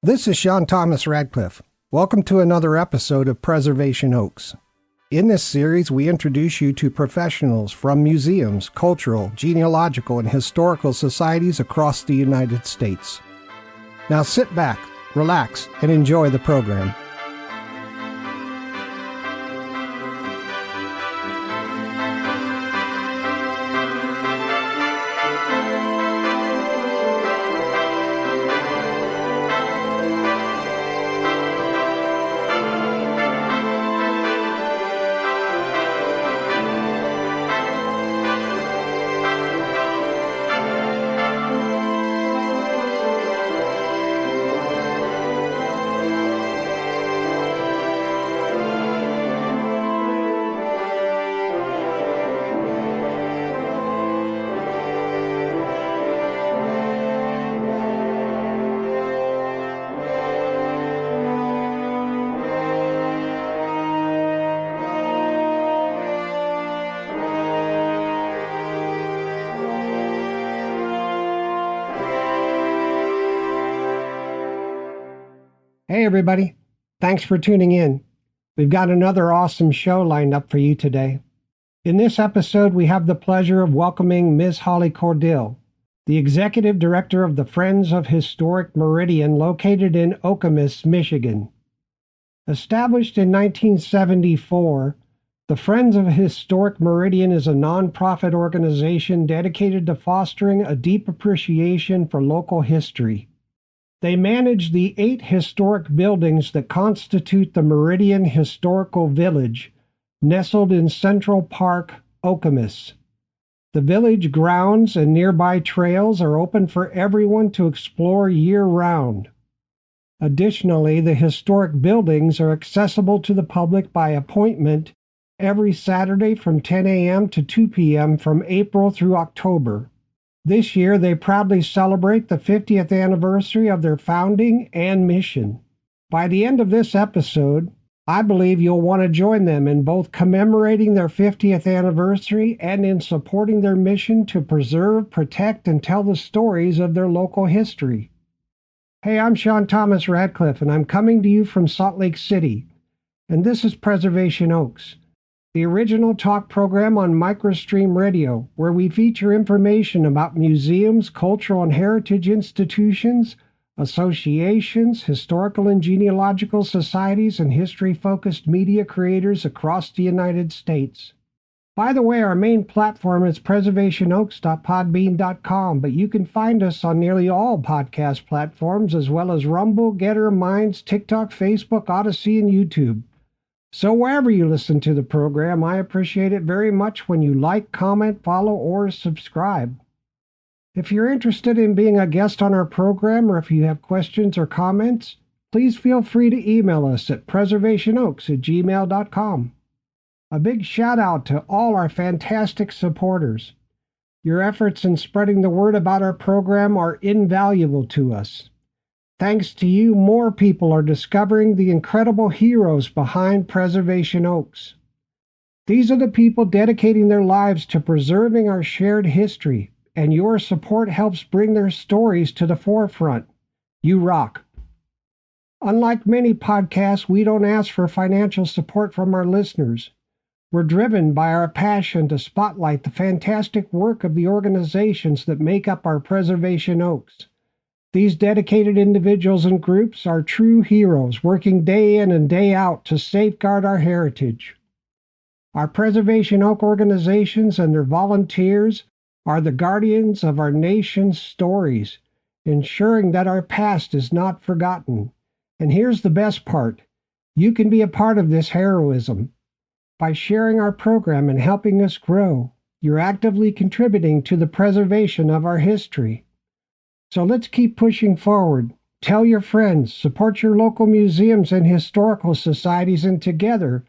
This is Sean Thomas Radcliff. Welcome to another episode of Preservation Oaks. In this series, we introduce you to professionals from museums, cultural, genealogical, and historical societies across the United States. Now sit back, relax, and enjoy the program. Hey everybody, thanks for tuning in. We've got another awesome show lined up for you today. In this episode, we have the pleasure of welcoming Ms. Holly Cordill, the Executive Director of the Friends of Historic Meridian located in Okemis, Michigan. Established in 1974, the Friends of Historic Meridian is a nonprofit organization dedicated to fostering a deep appreciation for local history. They manage the 8 historic buildings that constitute the Meridian Historical Village, nestled in Central Park, Okemis. The village grounds and nearby trails are open for everyone to explore year-round. Additionally, the historic buildings are accessible to the public by appointment every Saturday from 10 a.m. to 2 p.m. from April through October. This year, they proudly celebrate the 50th anniversary of their founding and mission. By the end of this episode, I believe you'll want to join them in both commemorating their 50th anniversary and in supporting their mission to preserve, protect, and tell the stories of their local history. Hey, I'm Sean Thomas Radcliff, and I'm coming to you from Salt Lake City, and this is Preservation Oaks, the original talk program on microstream radio, where we feature information about museums, cultural and heritage institutions, associations, historical and genealogical societies, and history-focused media creators across the United States. By the way, our main platform is preservationoaks.podbean.com, but you can find us on nearly all podcast platforms, as well as Rumble, Getter, Minds, TikTok, Facebook, Odyssey, and YouTube. So wherever you listen to the program, I appreciate it very much when you like, comment, follow, or subscribe. If you're interested in being a guest on our program, or if you have questions or comments, please feel free to email us at preservationoaks@gmail.com. A big shout out to all our fantastic supporters. Your efforts in spreading the word about our program are invaluable to us. Thanks to you, more people are discovering the incredible heroes behind Preservation Oaks. These are the people dedicating their lives to preserving our shared history, and your support helps bring their stories to the forefront. You rock. Unlike many podcasts, we don't ask for financial support from our listeners. We're driven by our passion to spotlight the fantastic work of the organizations that make up our Preservation Oaks. These dedicated individuals and groups are true heroes, working day in and day out to safeguard our heritage. Our Preservation Oak organizations and their volunteers are the guardians of our nation's stories, ensuring that our past is not forgotten. And here's the best part. You can be a part of this heroism. By sharing our program and helping us grow, you're actively contributing to the preservation of our history. So let's keep pushing forward. Tell your friends, support your local museums and historical societies, and together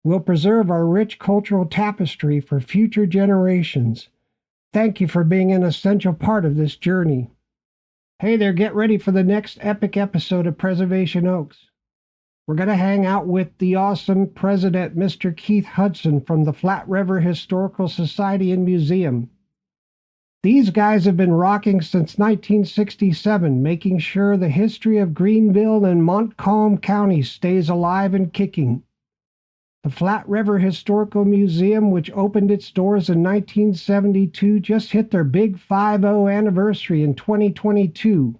we'll preserve our rich cultural tapestry for future generations. Thank you for being an essential part of this journey. Hey there, get ready for the next epic episode of Preservation Oaks. We're going to hang out with the awesome president, Mr. Keith Hudson from the Flat River Historical Society and Museum. These guys have been rocking since 1967, making sure the history of Greenville and Montcalm counties stays alive and kicking. The Flat River Historical Museum, which opened its doors in 1972, just hit their big 50 anniversary in 2022.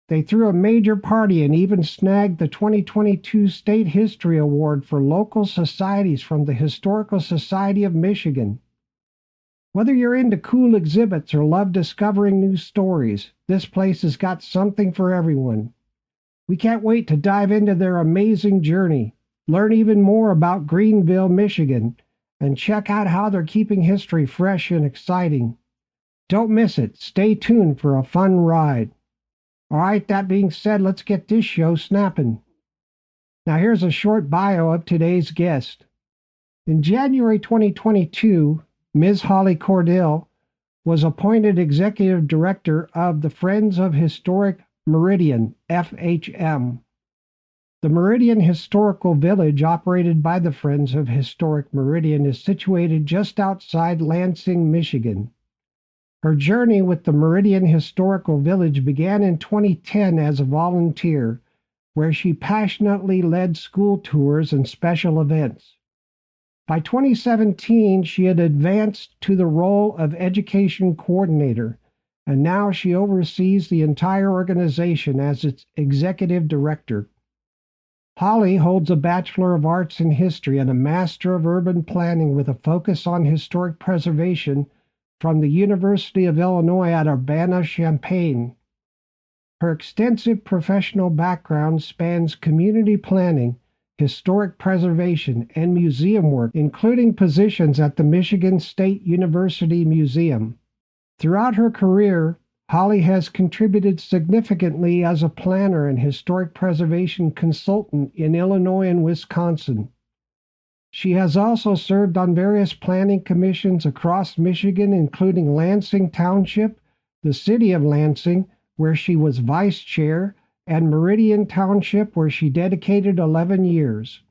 They threw a major party and even snagged the 2022 State History Award for local societies from the Historical Society of Michigan. Whether you're into cool exhibits or love discovering new stories, this place has got something for everyone. We can't wait to dive into their amazing journey, learn even more about Greenville, Michigan, and check out how they're keeping history fresh and exciting. Don't miss it. Stay tuned for a fun ride. All right, that being said, let's get this show snapping. Now here's a short bio of today's guest. In January 2022, Ms. Holly Cordill was appointed Executive Director of the Friends of Historic Meridian, FHM. The Meridian Historical Village, operated by the Friends of Historic Meridian, is situated just outside Lansing, Michigan. Her journey with the Meridian Historical Village began in 2010 as a volunteer, where she passionately led school tours and special events. By 2017, she had advanced to the role of Education Coordinator, and now she oversees the entire organization as its Executive Director. Holly holds a Bachelor of Arts in History and a Master of Urban Planning with a focus on historic preservation from the University of Illinois at Urbana-Champaign. Her extensive professional background spans community planning, historic preservation, and museum work, including positions at the Michigan State University Museum. Throughout her career, Holly has contributed significantly as a planner and historic preservation consultant in Illinois and Wisconsin. She has also served on various planning commissions across Michigan, including Lansing Township, the City of Lansing, where she was vice chair, and Meridian Township, where she dedicated 11 years.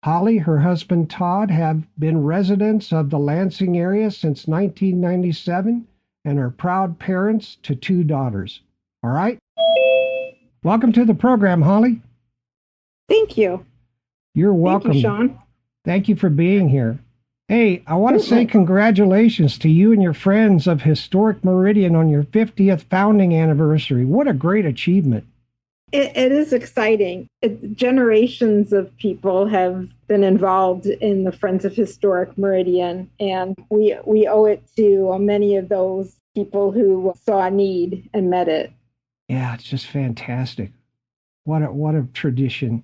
Holly, her husband Todd, have been residents of the Lansing area since 1997 and are proud parents to 2 daughters. All right? Welcome to the program, Holly. Thank you. You're welcome. Thank you, Sean. Thank you for being here. Hey, I want to say congratulations to you and your Friends of Historic Meridian on your 50th founding anniversary. What a great achievement. It is exciting. Generations of people have been involved in the Friends of Historic Meridian, and we owe it to many of those people who saw a need and met it. Yeah, it's just fantastic. What a tradition.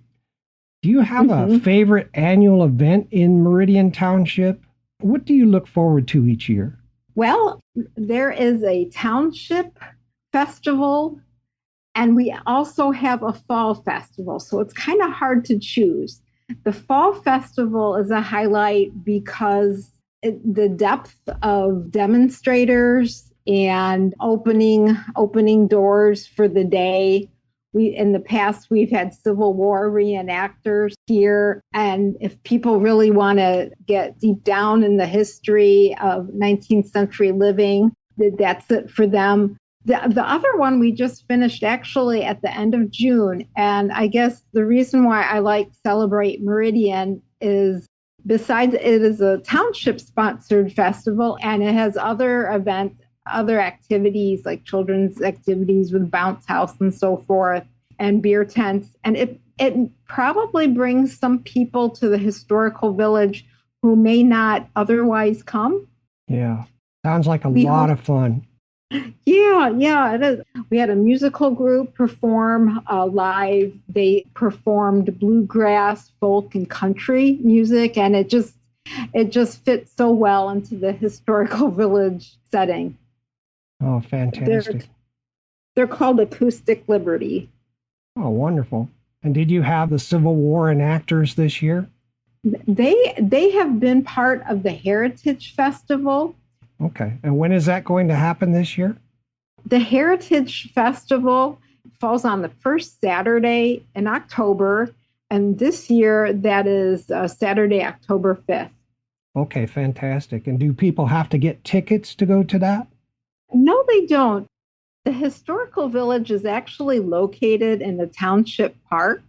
Do you have a favorite annual event in Meridian Township? What do you look forward to each year? Well, there is a township festival, and we also have a fall festival, so it's kind of hard to choose. The fall festival is a highlight because the depth of demonstrators and opening doors for the day. In the past, we've had Civil War reenactors here. And if people really want to get deep down in the history of 19th century living, that's it for them. The other one we just finished actually at the end of June. And I guess the reason why I like Celebrate Meridian is besides it is a township-sponsored festival, and it has other events, other activities like children's activities with bounce house and so forth, and beer tents. And it probably brings some people to the historical village who may not otherwise come. Yeah, sounds like a lot of fun. Yeah, it is. We had a musical group perform live. They performed bluegrass, folk, and country music, and it just fits so well into the historical village setting. Oh, fantastic. They're called Acoustic Liberty. Oh, wonderful. And did you have the Civil War enactors this year? They have been part of the Heritage Festival. Okay. And when is that going to happen this year? The Heritage Festival falls on the first Saturday in October. And this year, that is Saturday, October 5th. Okay, fantastic. And do people have to get tickets to go to that? No, they don't. The historical village is actually located in the township park.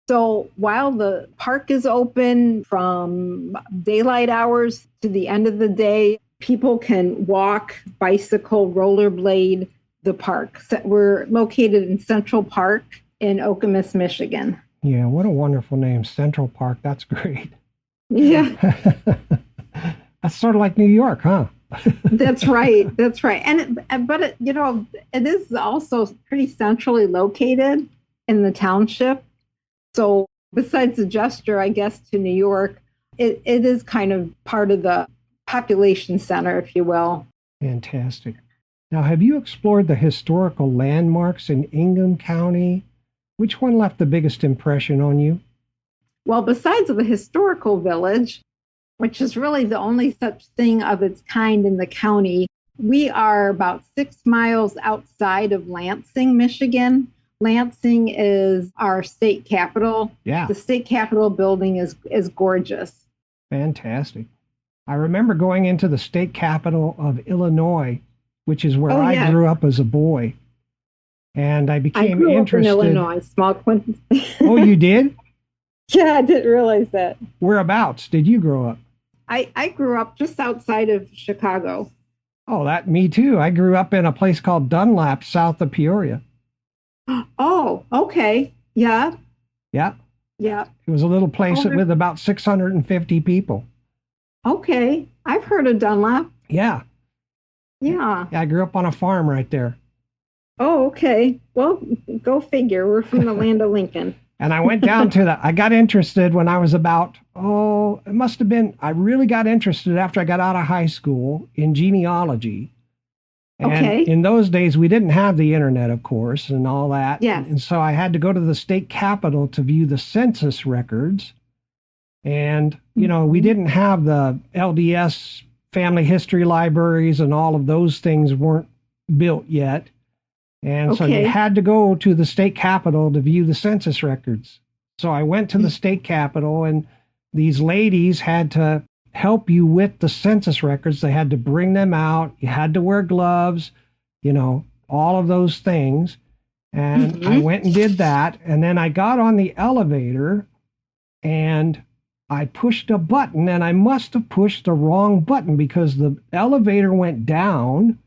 So while the park is open from daylight hours to the end of the day, people can walk, bicycle, rollerblade the park. So we're located in Central Park in Okemis, Michigan. Yeah, what a wonderful name, Central Park. That's great. Yeah, That's sort of like New York, huh? that's right. That's right. It is also pretty centrally located in the township. So besides the gesture, I guess, to New York, it is kind of part of the population center, if you will. Fantastic. Now, have you explored the historical landmarks in Ingham County? Which one left the biggest impression on you? Well, besides the historical village, which is really the only such thing of its kind in the county, we are about 6 miles outside of Lansing, Michigan. Lansing is our state capital. Yeah. The state capitol building is gorgeous. Fantastic. I remember going into the state capital of Illinois, which is where I grew up as a boy. And I became interested. Up in Illinois, small Quincy. Oh, you did? Yeah, I didn't realize that. Whereabouts did you grow up? I grew up just outside of Chicago. Oh, me too. I grew up in a place called Dunlap, south of Peoria. Oh, okay. Yeah. Yeah. Yeah. It was a little place with about 650 people. Okay. I've heard of Dunlap. Yeah. Yeah. I grew up on a farm right there. Oh, okay. Well, go figure. We're from the land of Lincoln. And I went down I got interested when I was about, it must have been, I really got interested after I got out of high school in genealogy. And in those days, we didn't have the internet, of course, and all that. Yeah. And so I had to go to the state capitol to view the census records. And, we didn't have the LDS family history libraries, and all of those things weren't built yet. And so you had to go to the state capitol to view the census records. So I went to the state capitol, and these ladies had to help you with the census records. They had to bring them out. You had to wear gloves, all of those things. And I went and did that. And then I got on the elevator and I pushed a button, and I must have pushed the wrong button because the elevator went down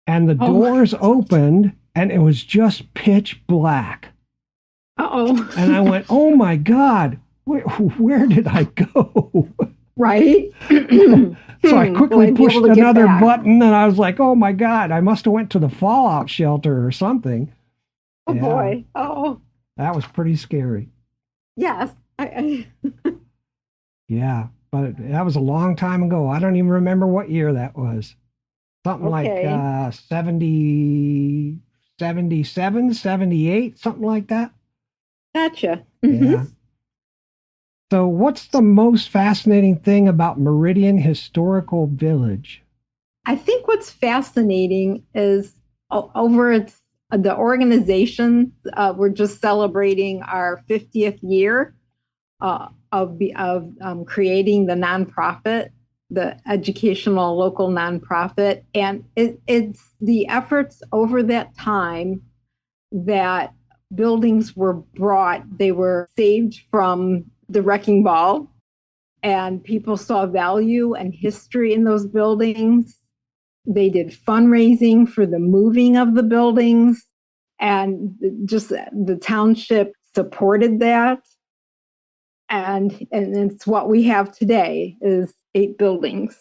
and the doors opened, and it was just pitch black. Uh-oh. And I went, oh my God, where did I go? Right. So I quickly pushed another button, and I was like, oh my God, I must have went to the fallout shelter or something. Oh boy. Oh. That was pretty scary. Yes. Yeah, but that was a long time ago. I don't even remember what year that was. Something like 70, 77, 78, something like that. Gotcha. Yeah. So what's the most fascinating thing about Meridian Historical Village? I think what's fascinating is the organization. We're just celebrating our 50th year of creating the nonprofit, the educational local nonprofit. And it's the efforts over that time that buildings were brought, they were saved from the wrecking ball, and people saw value and history in those buildings. They did fundraising for the moving of the buildings, and just the township supported that. And it's what we have today is 8 buildings.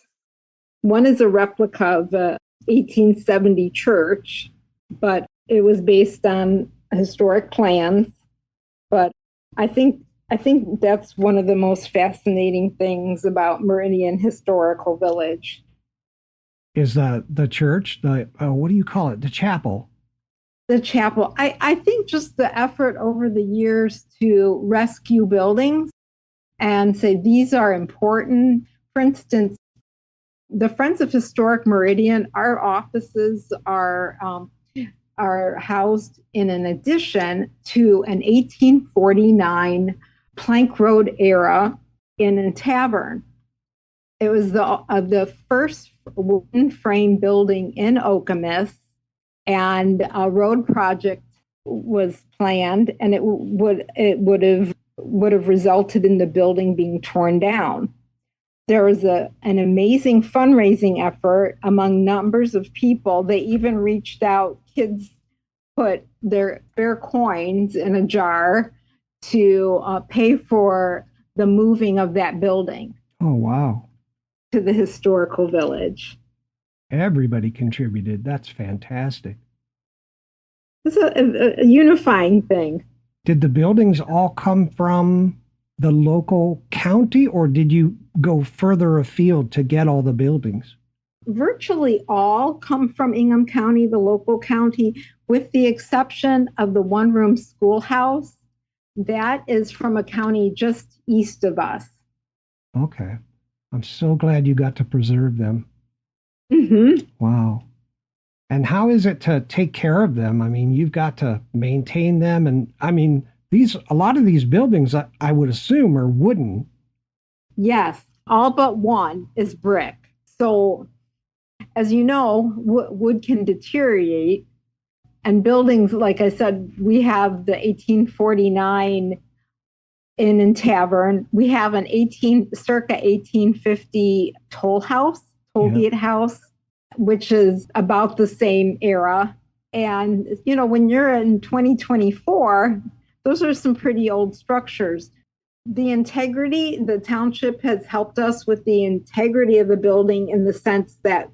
One is a replica of the 1870 church, but it was based on historic plans. But I think that's one of the most fascinating things about Meridian Historical Village. Is the church, what do you call it? The chapel. The chapel. I think just the effort over the years to rescue buildings and say these are important. For instance, the Friends of Historic Meridian, our offices are housed in an addition to an 1849 Plank Road era Inn and Tavern. It was the first wooden frame building in Okemis, and a road project was planned, and it would have resulted in the building being torn down. There was an amazing fundraising effort among numbers of people. They even reached out, kids put their spare coins in a jar to pay for the moving of that building. Oh, wow. To the historical village. Everybody contributed. That's fantastic. It's a unifying thing. Did the buildings all come from the local county, or did you go further afield to get all the buildings? Virtually all come from Ingham County, the local county, with the exception of the one-room schoolhouse. That is from a county just east of us. Okay. I'm so glad you got to preserve them. Mm-hmm. Wow. And how is it to take care of them? I mean, you've got to maintain them. And I mean, a lot of these buildings, I would assume, are wooden. Yes, all but one is brick. So, as you know, wood can deteriorate. And buildings, like I said, we have the 1849 Inn and Tavern. We have an circa 1850 toll gate house, which is about the same era. And, when you're in 2024, those are some pretty old structures. The township has helped us with the integrity of the building in the sense that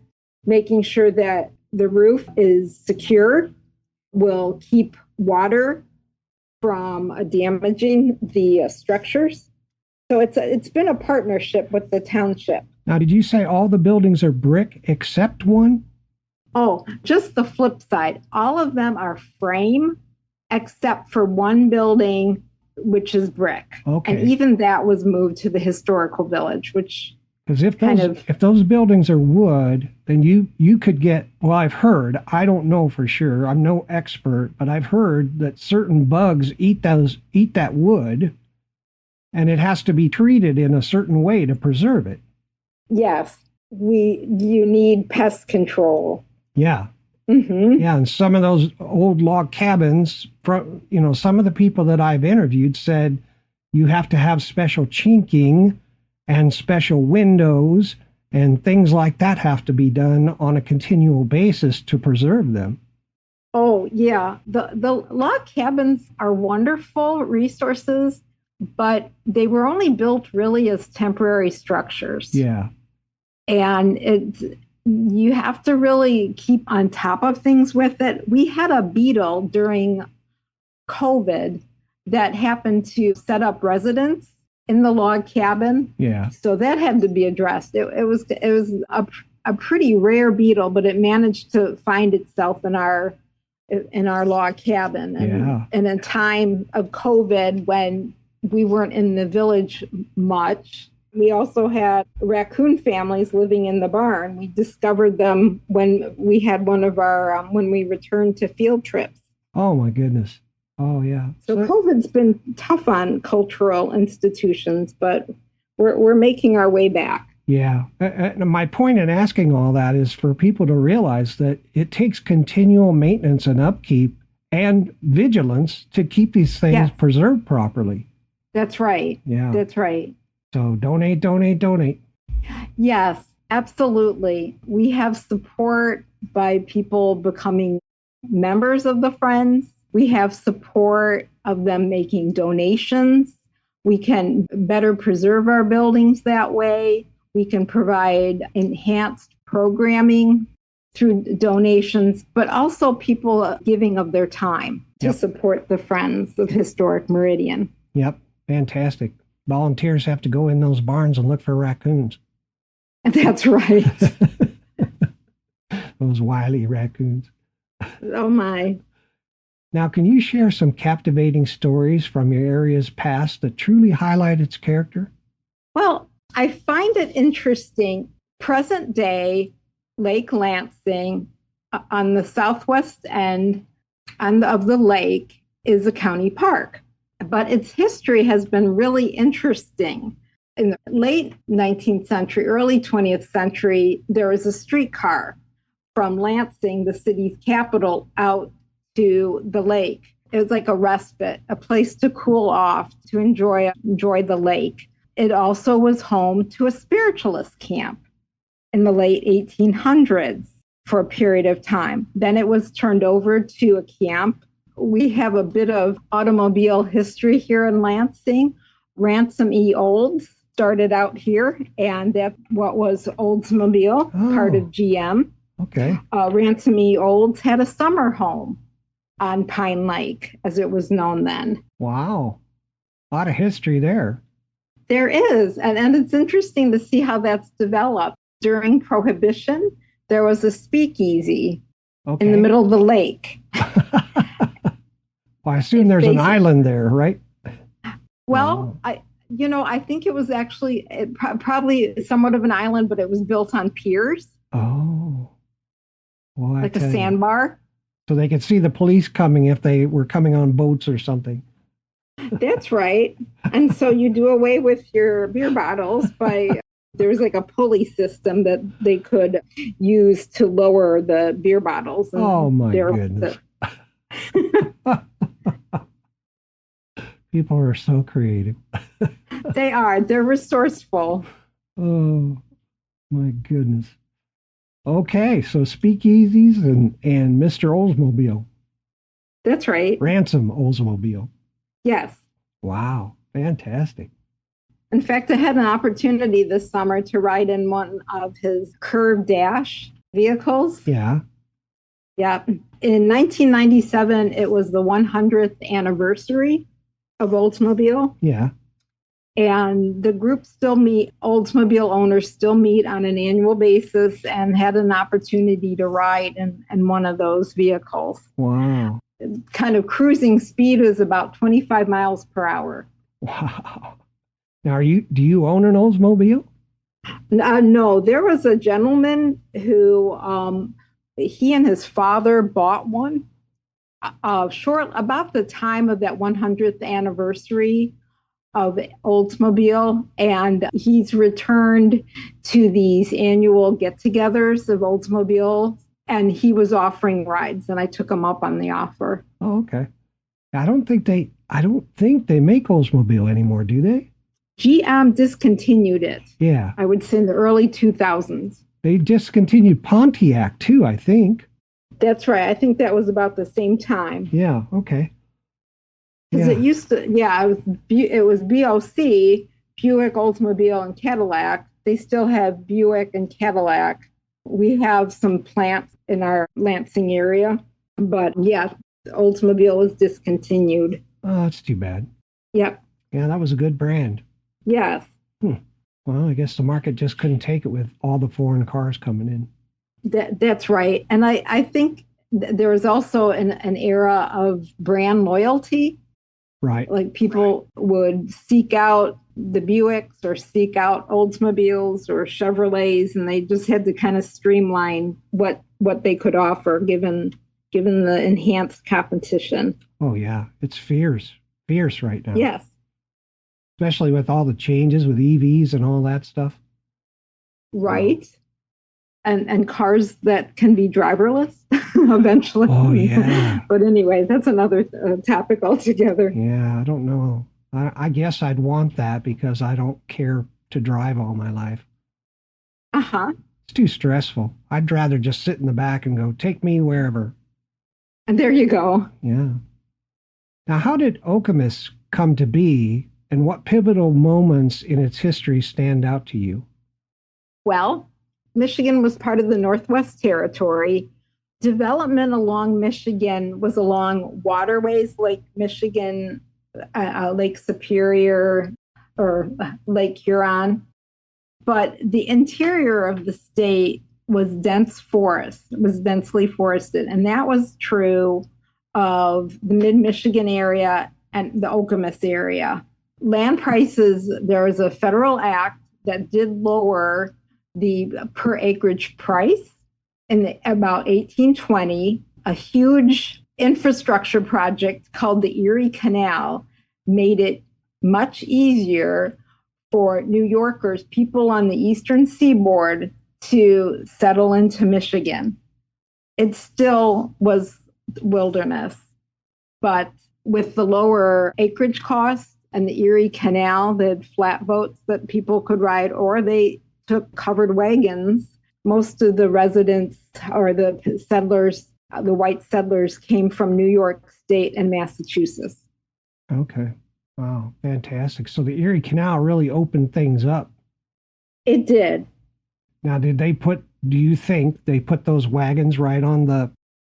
making sure that the roof is secured will keep water from damaging the structures. So it's been a partnership with the township. Now, did you say all the buildings are brick except one? Oh, just the flip side. All of them are frame except for one building, which is brick. Okay. And even that was moved to the historical village, which... Because if those buildings are wood, then you could get, well, I've heard, I don't know for sure, I'm no expert, but I've heard that certain bugs eat that wood, and it has to be treated in a certain way to preserve it. Yes, you need pest control. Yeah. Mm-hmm. Yeah, and some of those old log cabins, some of the people that I've interviewed said you have to have special chinking and special windows and things like that have to be done on a continual basis to preserve them. Oh, yeah. The log cabins are wonderful resources, but they were only built really as temporary structures. Yeah. And you have to really keep on top of things with it. We had a beetle during COVID that happened to set up residents in the log cabin. Yeah. So that had to be addressed. It was a pretty rare beetle, but it managed to find itself in our log cabin. And in a time of COVID when we weren't in the village much, we also had raccoon families living in the barn. We discovered them when we had one of our when we returned to field trips. Oh my goodness. Oh, yeah. So COVID's been tough on cultural institutions, but we're making our way back. Yeah. My point in asking all that is for people to realize that it takes continual maintenance and upkeep and vigilance to keep these things preserved properly. That's right. Yeah. That's right. So donate, donate, donate. Yes, absolutely. We have support by people becoming members of the Friends. We have support of them making donations. We can better preserve our buildings that way. We can provide enhanced programming through donations, but also people giving of their time to support the Friends of Historic Meridian. Yep, fantastic. Volunteers have to go in those barns and look for raccoons. That's right. Those wily raccoons. Oh, my. Now, can you share some captivating stories from your area's past that truly highlight its character? Well, I find it interesting. Present day, Lake Lansing on the southwest end of the lake is a county park, but its history has been really interesting. In the late 19th century, early 20th century, there was a streetcar from Lansing, the city's capital, out to the lake. It was like a respite, a place to cool off, to enjoy the lake. It also was home to a spiritualist camp in the late 1800s for a period of time. Then it was turned over to a camp. We have a bit of automobile history here in Lansing. Ransom E. Olds started out here, and that's what was Oldsmobile, part of GM. Okay. Ransom E. Olds had a summer home on Pine Lake, as it was known then. Wow. A lot of history there. There is, and it's interesting to see how that's developed. During Prohibition, there was a speakeasy in the middle of the lake. Well, I assume there's an island there, right? Well, I think it was actually probably somewhat of an island, but it was built on piers. Oh. Well, like a sandbar. So they could see the police coming if they were coming on boats or something. That's right. And so you do away with your beer bottles by, there was like a pulley system that they could use to lower the beer bottles. Oh my goodness. People are so creative. They are. They're resourceful. Oh my goodness. Okay, so speakeasies and Mr. Oldsmobile. That's right. Ransom Oldsmobile. Yes. Wow, fantastic. In fact, I had an opportunity this summer to ride in one of his curved dash vehicles. Yeah. Yeah. In 1997, it was the 100th anniversary of Oldsmobile. Yeah. And the group still meet, Oldsmobile owners still meet on an annual basis, and had an opportunity to ride in one of those vehicles. Wow. Kind of cruising speed is about 25 miles per hour. Wow. Now, do you own an Oldsmobile? No, there was a gentleman who he and his father bought one about the time of that 100th anniversary of Oldsmobile, and he's returned to these annual get-togethers of Oldsmobile, and he was offering rides, and I took him up on the offer. Oh, okay. I don't think they make Oldsmobile anymore, do they? GM discontinued it. Yeah. I would say in the early 2000s. They discontinued Pontiac too, I think. That's right. I think that was about the same time. Yeah, okay. Because it used to, it was BOC, Buick, Oldsmobile, and Cadillac. They still have Buick and Cadillac. We have some plants in our Lansing area, but yeah, Oldsmobile was discontinued. Oh, that's too bad. Yep. Yeah, that was a good brand. Yes. Well, I guess the market just couldn't take it with all the foreign cars coming in. That's right. And I think there was also an era of brand loyalty. Right. Like people would seek out the Buicks or seek out Oldsmobiles or Chevrolets, and they just had to kind of streamline what they could offer given the enhanced competition. Oh, yeah. It's fierce right now. Yes. Especially with all the changes with EVs and all that stuff. Right. And cars that can be driverless eventually. Oh, yeah. But anyway, that's another topic altogether. Yeah, I don't know. I guess I'd want that because I don't care to drive all my life. Uh-huh. It's too stressful. I'd rather just sit in the back and go, take me wherever. And there you go. Yeah. Now, how did Okemis come to be, and what pivotal moments in its history stand out to you? Well, Michigan was part of the Northwest Territory. Development along Michigan was along waterways, Lake Michigan, Lake Superior, or Lake Huron. But the interior of the state was dense forest, was densely forested. And that was true of the mid-Michigan area and the Okemis area. Land prices, there was a federal act that did lower the per acreage price in about 1820. A huge infrastructure project called the Erie Canal made it much easier for New Yorkers, people on the eastern seaboard, to settle into Michigan. It still was wilderness, but with the lower acreage costs and the Erie Canal, they had flatboats that people could ride, or they took covered wagons. Most of the residents or the settlers, the white settlers, came from New York State and Massachusetts. Okay. Wow. Fantastic. So the Erie Canal really opened things up. It did. Now, do you think they put those wagons right on the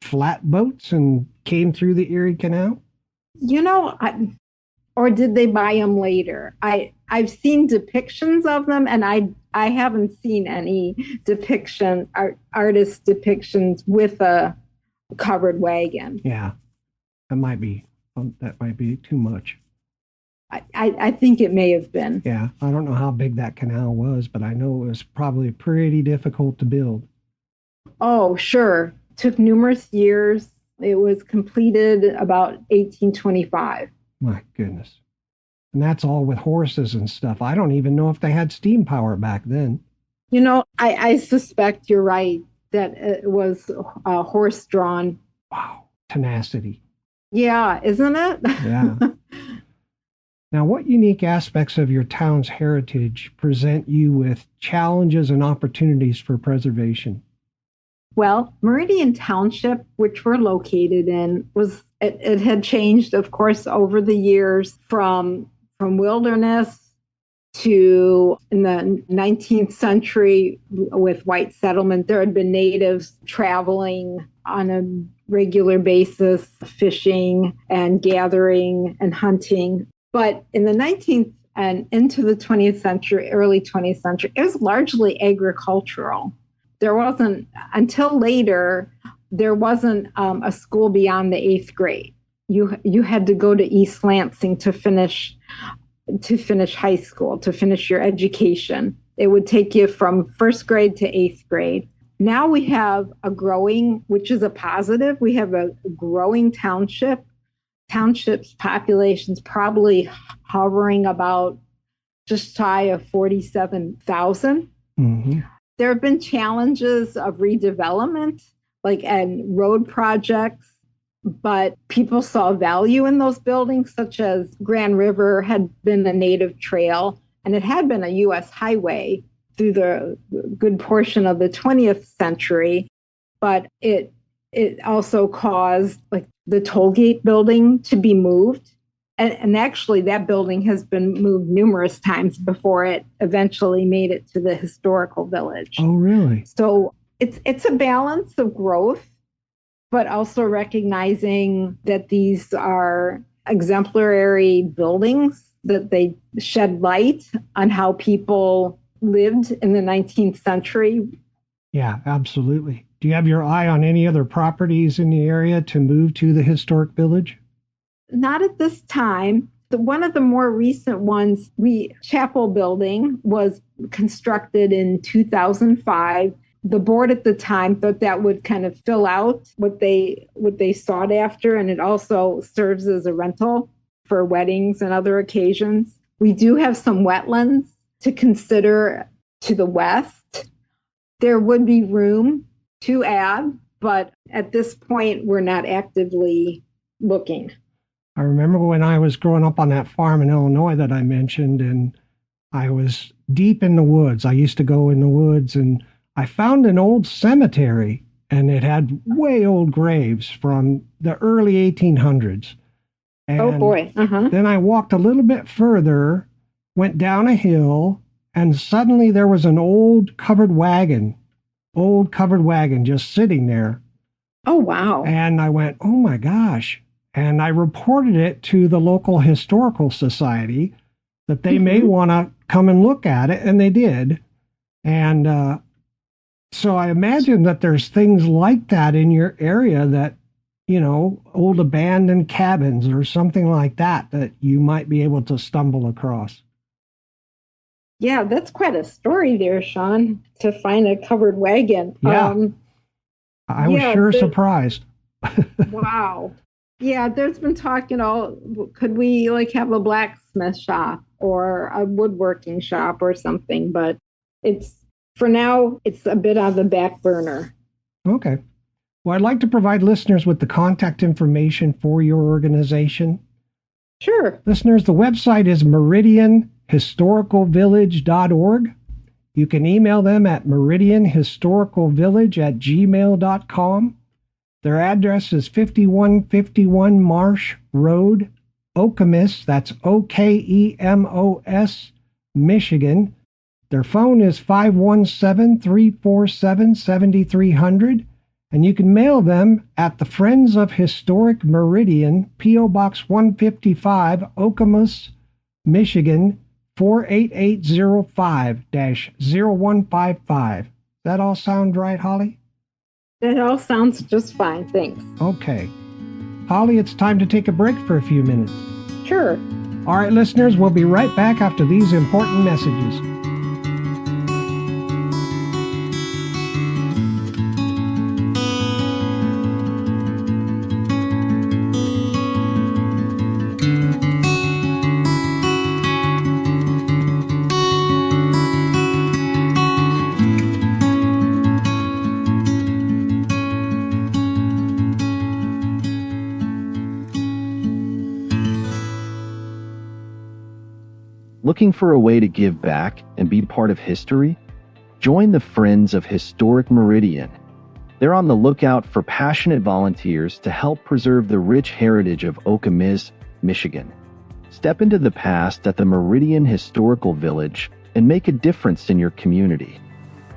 flatboats and came through the Erie Canal? Or did they buy them later? I've seen depictions of them, and I haven't seen any artist depictions with a covered wagon. Yeah, that might be too much. I think it may have been. Yeah, I don't know how big that canal was, but I know it was probably pretty difficult to build. Oh, sure. Took numerous years. It was completed about 1825. My goodness. And that's all with horses and stuff. I don't even know if they had steam power back then. I suspect you're right that it was horse-drawn. Wow. Tenacity. Yeah, isn't it? Yeah. Now, what unique aspects of your town's heritage present you with challenges and opportunities for preservation? Well, Meridian Township, which we're located in, it had changed, of course, over the years from wilderness to, in the 19th century with white settlement, there had been natives traveling on a regular basis, fishing and gathering and hunting. But in the 19th and into the 20th century, early 20th century, it was largely agricultural. There wasn't, until later, there wasn't a school beyond the 8th grade. You had to go to East Lansing to finish high school, to finish your education. It would take you from 1st grade to 8th grade. Now we have a growing, which is a positive, we have a growing township. Township's population's probably hovering about just shy of 47,000. Mm-hmm. There have been challenges of redevelopment, and road projects, but people saw value in those buildings, such as Grand River had been a native trail, and it had been a U.S. highway through the good portion of the 20th century, but it also caused the toll gate building to be moved. And actually that building has been moved numerous times before it eventually made it to the historical village. Oh, really? So it's a balance of growth, but also recognizing that these are exemplary buildings, that they shed light on how people lived in the 19th century. Yeah, absolutely. Do you have your eye on any other properties in the area to move to the historic village? Not at this time. One of the more recent ones, Chapel Building, was constructed in 2005. The board at the time thought that would kind of fill out what they sought after, and it also serves as a rental for weddings and other occasions. We do have some wetlands to consider to the west. There would be room to add, but at this point, we're not actively looking. I remember when I was growing up on that farm in Illinois that I mentioned, and I was deep in the woods. I used to go in the woods, and I found an old cemetery, and it had way old graves from the early 1800s. And oh, boy. Uh-huh. Then I walked a little bit further, went down a hill, and suddenly there was an old covered wagon just sitting there. Oh, wow. And I went, oh, my gosh. And I reported it to the local historical society that they may want to come and look at it, and they did. And so I imagine that there's things like that in your area that, old abandoned cabins or something like that you might be able to stumble across. Yeah, that's quite a story there, Sean, to find a covered wagon. Yeah. I was surprised. Wow. Yeah, there's been talk, could we like have a blacksmith shop or a woodworking shop or something? But it's for now, it's a bit on the back burner. Okay. Well, I'd like to provide listeners with the contact information for your organization. Sure. Listeners, the website is meridianhistoricalvillage.org. You can email them at meridianhistoricalvillage@gmail.com. Their address is 5151 Marsh Road, Okemis, that's Okemos, Michigan. Their phone is 517-347-7300, and you can mail them at the Friends of Historic Meridian, P.O. Box 155, Okemos, Michigan, 48805-0155. That all sound right, Holly? That all sounds just fine, thanks. Okay. Holly, it's time to take a break for a few minutes. Sure. All right, listeners, we'll be right back after these important messages. Looking for a way to give back and be part of history? Join the Friends of Historic Meridian. They're on the lookout for passionate volunteers to help preserve the rich heritage of Okemis, Michigan. Step into the past at the Meridian Historical Village and make a difference in your community.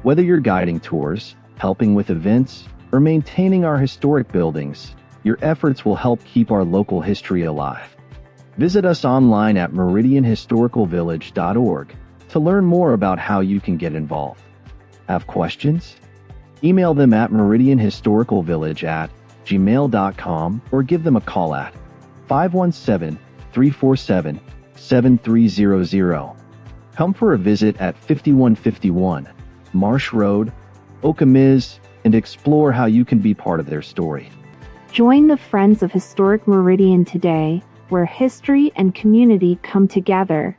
Whether you're guiding tours, helping with events, or maintaining our historic buildings, your efforts will help keep our local history alive. Visit us online at meridianhistoricalvillage.org to learn more about how you can get involved. Have questions? Email them at meridianhistoricalvillage@gmail.com or give them a call at 517-347-7300. Come for a visit at 5151 Marsh Road, Okemis, and explore how you can be part of their story. Join the Friends of Historic Meridian today, where history and community come together.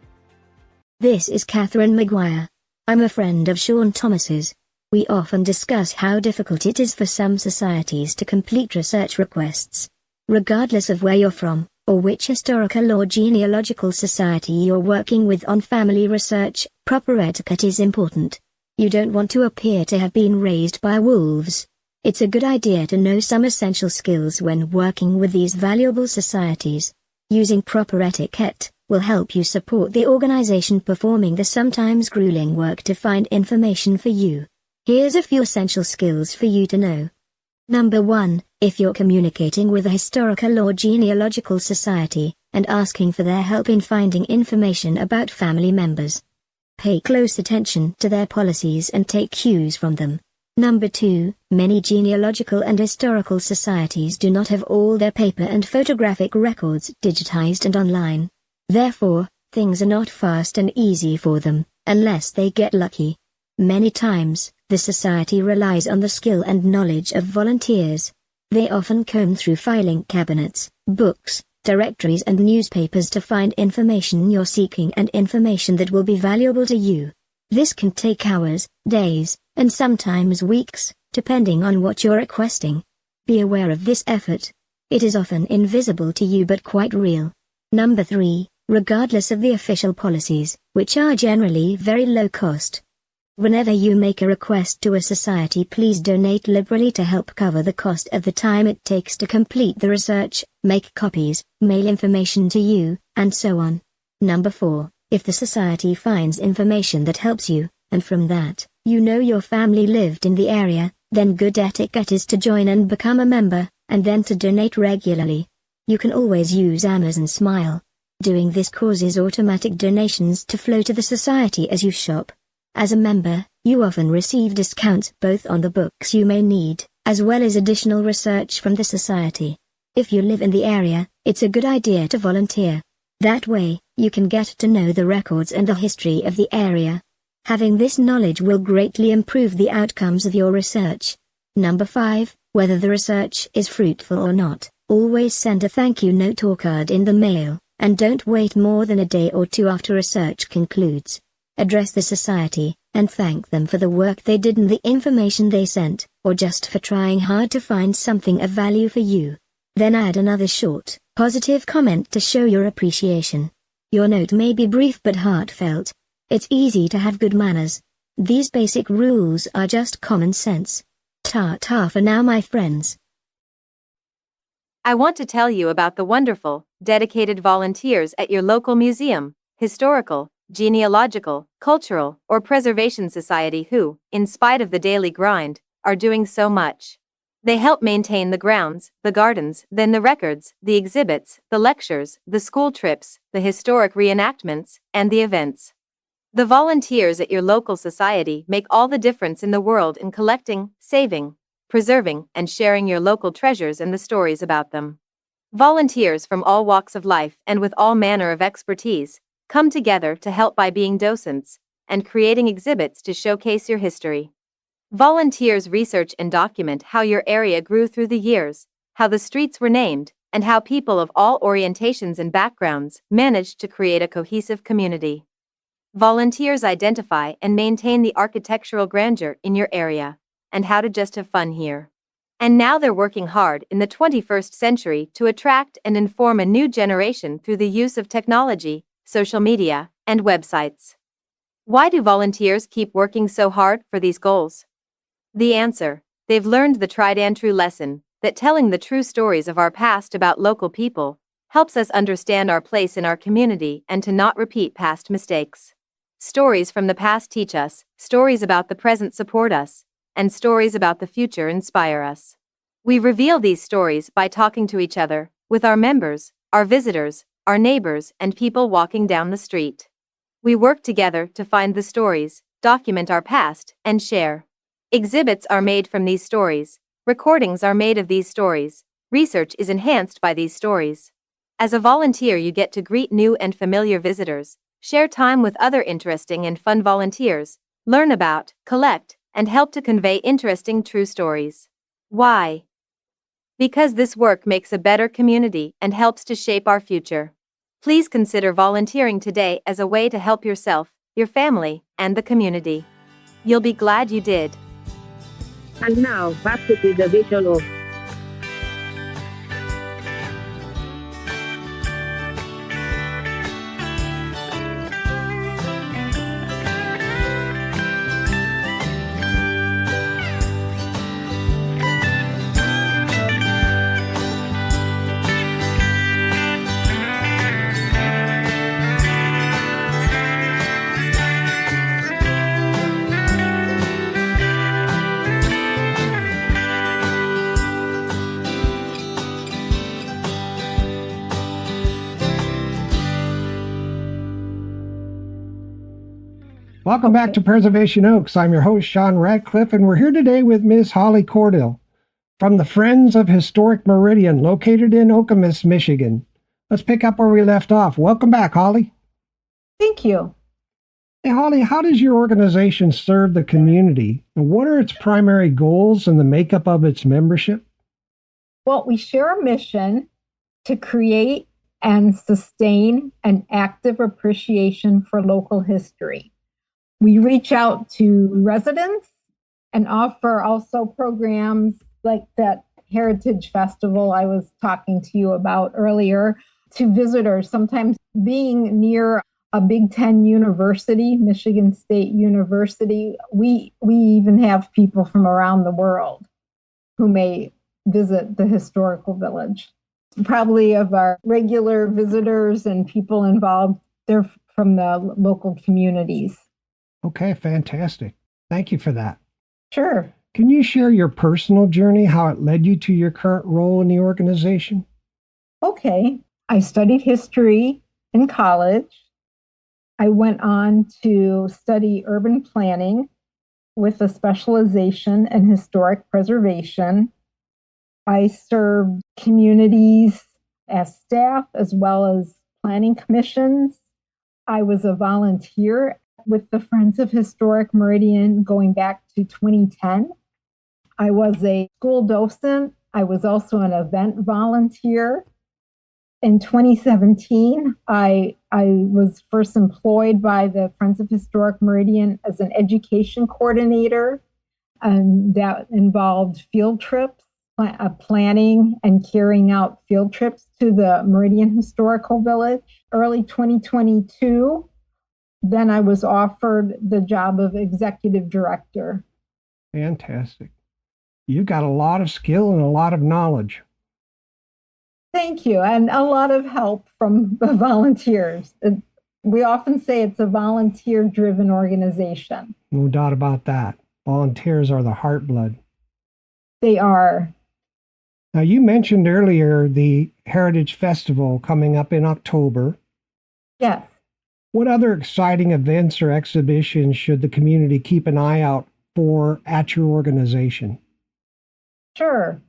This is Catherine Maguire. I'm a friend of Sean Thomas's. We often discuss how difficult it is for some societies to complete research requests. Regardless of where you're from, or which historical or genealogical society you're working with on family research, proper etiquette is important. You don't want to appear to have been raised by wolves. It's a good idea to know some essential skills when working with these valuable societies. Using proper etiquette will help you support the organization performing the sometimes grueling work to find information for you. Here's a few essential skills for you to know. Number 1, if you're communicating with a historical or genealogical society and asking for their help in finding information about family members, pay close attention to their policies and take cues from them. Number 2, many genealogical and historical societies do not have all their paper and photographic records digitized and online. Therefore, things are not fast and easy for them, unless they get lucky. Many times, the society relies on the skill and knowledge of volunteers. They often comb through filing cabinets, books, directories and newspapers to find information you're seeking and information that will be valuable to you. This can take hours, days, and sometimes weeks, depending on what you're requesting. Be aware of this effort. It is often invisible to you but quite real. Number 3, regardless of the official policies, which are generally very low cost. Whenever you make a request to a society, please donate liberally to help cover the cost of the time it takes to complete the research, make copies, mail information to you, and so on. Number 4, if the society finds information that helps you, and from that, you know your family lived in the area, then good etiquette is to join and become a member, and then to donate regularly. You can always use Amazon Smile. Doing this causes automatic donations to flow to the society as you shop. As a member, you often receive discounts both on the books you may need, as well as additional research from the society. If you live in the area, it's a good idea to volunteer. That way, you can get to know the records and the history of the area. Having this knowledge will greatly improve the outcomes of your research. Number 5, whether the research is fruitful or not. Always send a thank you note or card in the mail, and don't wait more than a day or two after research concludes. Address the society, and thank them for the work they did and the information they sent, or just for trying hard to find something of value for you. Then add another short, positive comment to show your appreciation. Your note may be brief but heartfelt. It's easy to have good manners. These basic rules are just common sense. Ta-ta for now, my friends. I want to tell you about the wonderful, dedicated volunteers at your local museum, historical, genealogical, cultural, or preservation society who, in spite of the daily grind, are doing so much. They help maintain the grounds, the gardens, then the records, the exhibits, the lectures, the school trips, the historic reenactments, and the events. The volunteers at your local society make all the difference in the world in collecting, saving, preserving, and sharing your local treasures and the stories about them. Volunteers from all walks of life and with all manner of expertise come together to help by being docents and creating exhibits to showcase your history. Volunteers research and document how your area grew through the years, how the streets were named, and how people of all orientations and backgrounds managed to create a cohesive community. Volunteers identify and maintain the architectural grandeur in your area, and how to just have fun here. And now they're working hard in the 21st century to attract and inform a new generation through the use of technology, social media, and websites. Why do volunteers keep working so hard for these goals? The answer: they've learned the tried and true lesson that telling the true stories of our past about local people helps us understand our place in our community and to not repeat past mistakes. Stories from the past teach us, stories about the present support us, and stories about the future inspire us. We reveal these stories by talking to each other, with our members, our visitors, our neighbors, and people walking down the street. We work together to find the stories, document our past, and share. Exhibits are made from these stories, recordings are made of these stories, research is enhanced by these stories. As a volunteer, you get to greet new and familiar visitors, share time with other interesting and fun volunteers, learn about, collect, and help to convey interesting true stories. Why? Because this work makes a better community and helps to shape our future. Please consider volunteering today as a way to help yourself, your family, and the community. You'll be glad you did. And now, back to the vision of Welcome back to Preservation Oaks. I'm your host, Sean Radcliff, and we're here today with Ms. Holly Cordill from the Friends of Historic Meridian, located in Okemis, Michigan. Let's pick up where we left off. Welcome back, Holly. Thank you. Hey, Holly, how does your organization serve the community? And what are its primary goals and the makeup of its membership? Well, we share a mission to create and sustain an active appreciation for local history. We reach out to residents and offer also programs like that Heritage Festival I was talking to you about earlier to visitors, sometimes being near a Big Ten university, Michigan State University. We even have people from around the world who may visit the historical village. Probably of our regular visitors and people involved, they're from the local communities. Okay, fantastic. Thank you for that. Sure. Can you share your personal journey, how it led you to your current role in the organization? Okay. I studied history in college. I went on to study urban planning with a specialization in historic preservation. I served communities as staff as well as planning commissions. I was a volunteer with the Friends of Historic Meridian going back to 2010. I was a school docent I was also an event volunteer. In 2017, I was first employed by the Friends of Historic Meridian as an education coordinator, and that involved field trips, planning and carrying out field trips to the Meridian Historical Village. Early 2022, then I was offered the job of executive director. Fantastic. You've got a lot of skill and a lot of knowledge. Thank you. And a lot of help from the volunteers. We often say it's a volunteer-driven organization. No doubt about that. Volunteers are the heart blood. They are. Now, you mentioned earlier the Heritage Festival coming up in October. Yes. What other exciting events or exhibitions should the community keep an eye out for at your organization? Sure.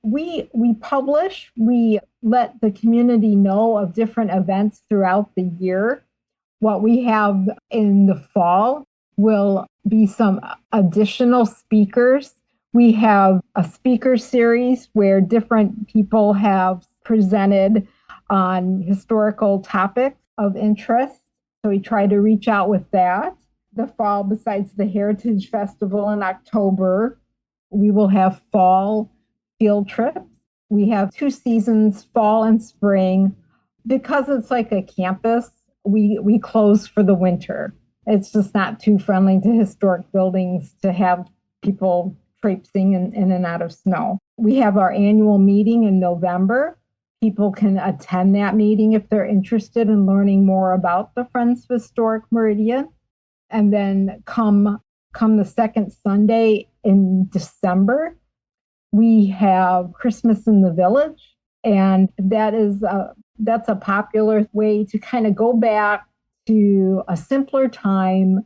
We publish, we let the community know of different events throughout the year. What we have in the fall will be some additional speakers. We have a speaker series where different people have presented on historical topics of interest. So we try to reach out with that. The fall, besides the Heritage Festival in October, we will have fall field trips. We have 2 seasons, fall and spring. Because it's like a campus, we close for the winter. It's just not too friendly to historic buildings to have people traipsing in and out of snow. We have our annual meeting in November. People can attend that meeting if they're interested in learning more about the Friends of Historic Meridian. And then come the second Sunday in December, we have Christmas in the Village. And that's a popular way to kind of go back to a simpler time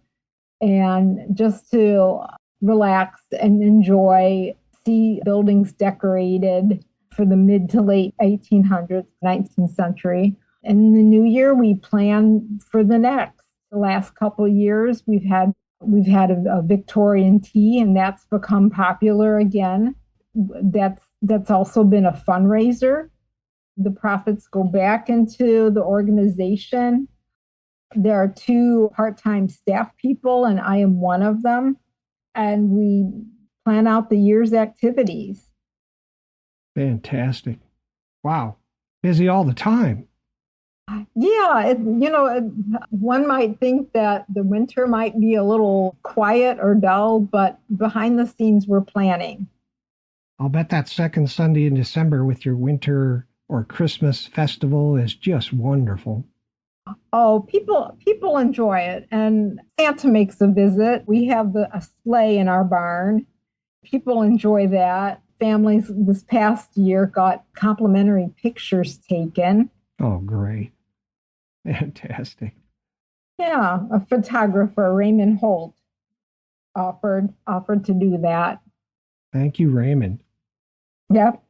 and just to relax and enjoy, see buildings decorated for the mid to late 1800s, 19th century. And in the new year, we plan for the next. The last couple of years, we've had a Victorian tea, and that's become popular again. That's also been a fundraiser. The profits go back into the organization. There are 2 part-time staff people, and I am one of them. And we plan out the year's activities. Fantastic. Wow. Busy all the time. Yeah, one might think that the winter might be a little quiet or dull, but behind the scenes, we're planning. I'll bet that second Sunday in December with your winter or Christmas festival is just wonderful. Oh, people enjoy it, and Santa makes a visit. We have a sleigh in our barn. People enjoy that. Families this past year got complimentary pictures taken. Oh, great. Fantastic. Yeah, a photographer, Raymond Holt, offered to do that. Thank you, Raymond. Yep.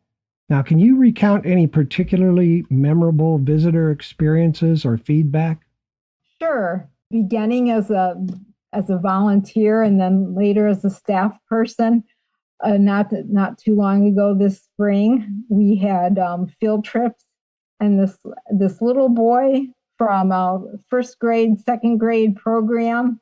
Now, can you recount any particularly memorable visitor experiences or feedback? Sure. Beginning as a volunteer and then later as a staff person, not too long ago this spring, we had field trips, and this little boy from first grade, second grade program,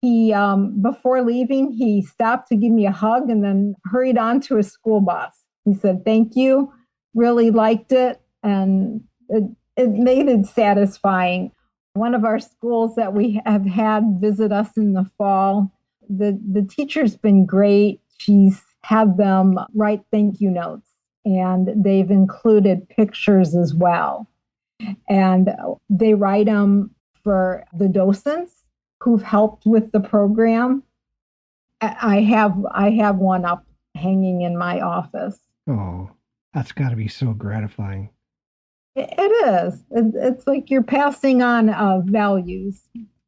he before leaving, he stopped to give me a hug and then hurried on to his school bus. He said, "Thank you, really liked it," and it made it satisfying. One of our schools that we have had visit us in the fall, the teacher's been great. She's had them write thank you notes, and they've included pictures as well. And they write them for the docents who've helped with the program. I have one up hanging in my office. Oh, that's got to be so gratifying. It is. It's like you're passing on values.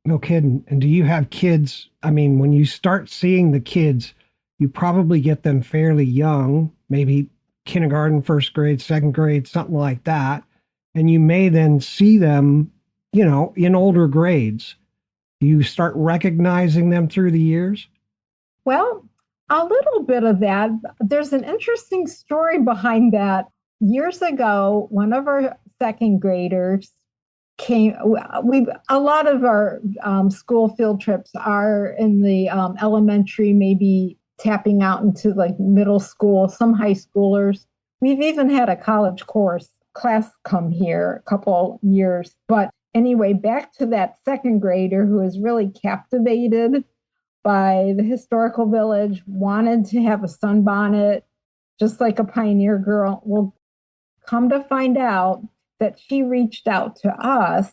No kidding. And do you have kids? I mean, when you start seeing the kids, you probably get them fairly young, maybe kindergarten, first grade, second grade, something like that. And you may then see them, in older grades. Do you start recognizing them through the years? Well, A little bit of that. There's an interesting story behind that. Years ago, one of our second graders came. A lot of our school field trips are in the elementary, maybe tapping out into like middle school, some high schoolers. We've even had a college class come here a couple years. But anyway, back to that second grader who was really captivated by the historical village, wanted to have a sunbonnet, just like a pioneer girl. Well, come to find out that she reached out to us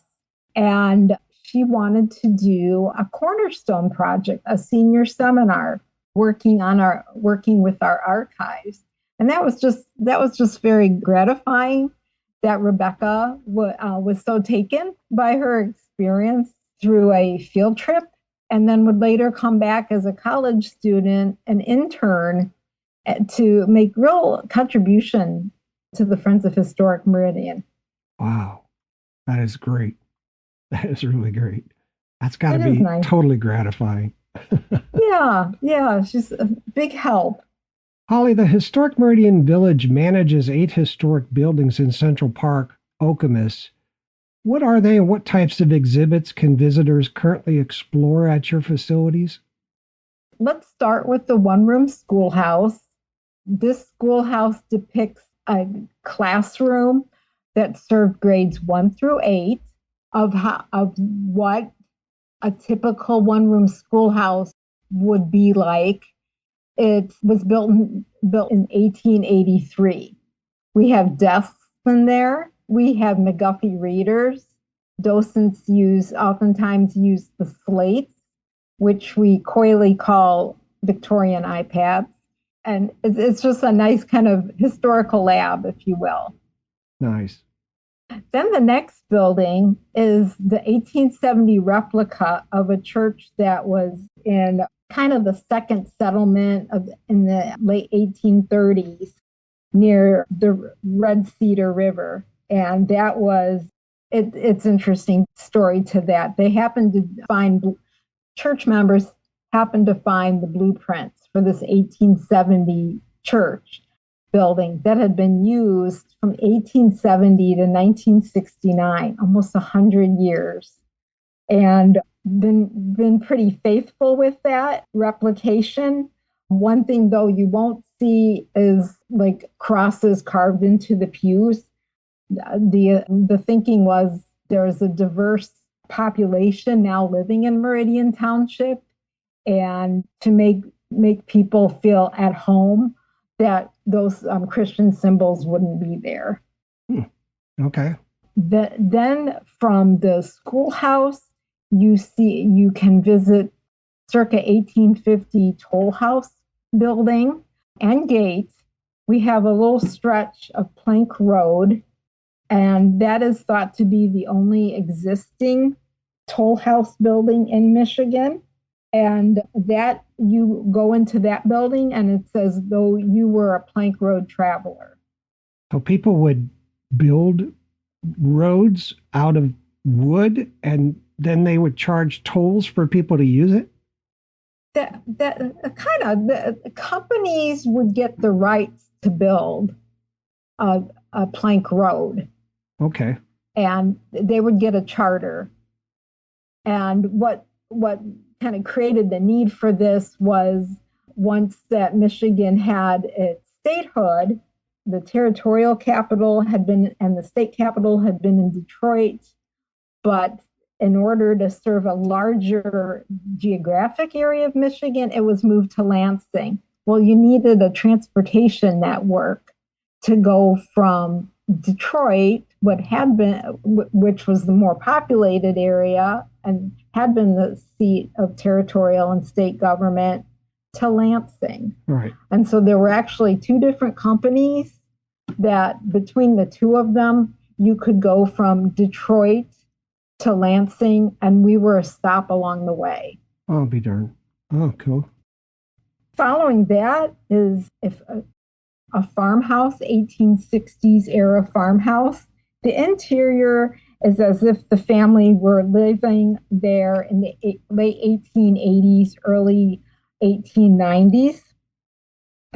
and she wanted to do a cornerstone project, a senior seminar, working with our archives. And that was just very gratifying that Rebecca was so taken by her experience through a field trip, and then would later come back as a college student, an intern, to make real contribution to the Friends of Historic Meridian. Wow, that is great. That is really great. That's got to be nice. Totally gratifying. Yeah, she's a big help. Holly, the Historic Meridian Village manages 8 historic buildings in Central Park, Okemis. What are they and what types of exhibits can visitors currently explore at your facilities? Let's start with the one-room schoolhouse. This schoolhouse depicts a classroom that served grades 1 through 8 of what a typical one-room schoolhouse would be like. It was built in 1883. We have desks in there. We have McGuffey readers. Docents oftentimes use the slates, which we coyly call Victorian iPads. And it's just a nice kind of historical lab, if you will. Nice. Then the next building is the 1870 replica of a church that was in kind of the second settlement in the late 1830s near the Red Cedar River. And that was, it's interesting story to that. Church members happened to find the blueprints for this 1870 church building that had been used from 1870 to 1969, almost 100 years. And been pretty faithful with that replication. One thing, though, you won't see is like crosses carved into the pews. The thinking was there's a diverse population now living in Meridian Township, and to make people feel at home, that those Christian symbols wouldn't be there. Okay. Then from the schoolhouse, you can visit circa 1850 toll house building and gate. We have a little stretch of plank road, and that is thought to be the only existing toll house building in Michigan. And that you go into that building and it's as though you were a plank road traveler. So people would build roads out of wood and then they would charge tolls for people to use it? The companies would get the rights to build a plank road. Okay. And they would get a charter. And what kind of created the need for this was once that Michigan had its statehood, the territorial capital and the state capital had been in Detroit, but in order to serve a larger geographic area of Michigan, it was moved to Lansing. Well, you needed a transportation network to go from Detroit, which was the more populated area and had been the seat of territorial and state government, to Lansing. Right. And so there were actually 2 different companies that between the 2 of them, you could go from Detroit to Lansing, and we were a stop along the way. Oh, be darned. Oh, cool. Following that is a farmhouse, 1860s era farmhouse. The interior is as if the family were living there in the late 1880s, early 1890s.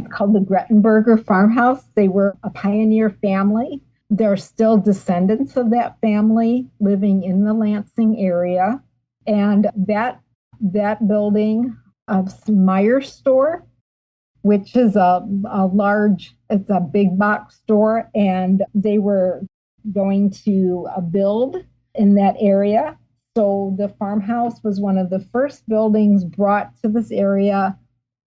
It's called the Grettenberger Farmhouse. They were a pioneer family. There are still descendants of that family living in the Lansing area. And that building, Meyer store, which is it's a big box store, and they were going to build in that area. So the farmhouse was one of the first buildings brought to this area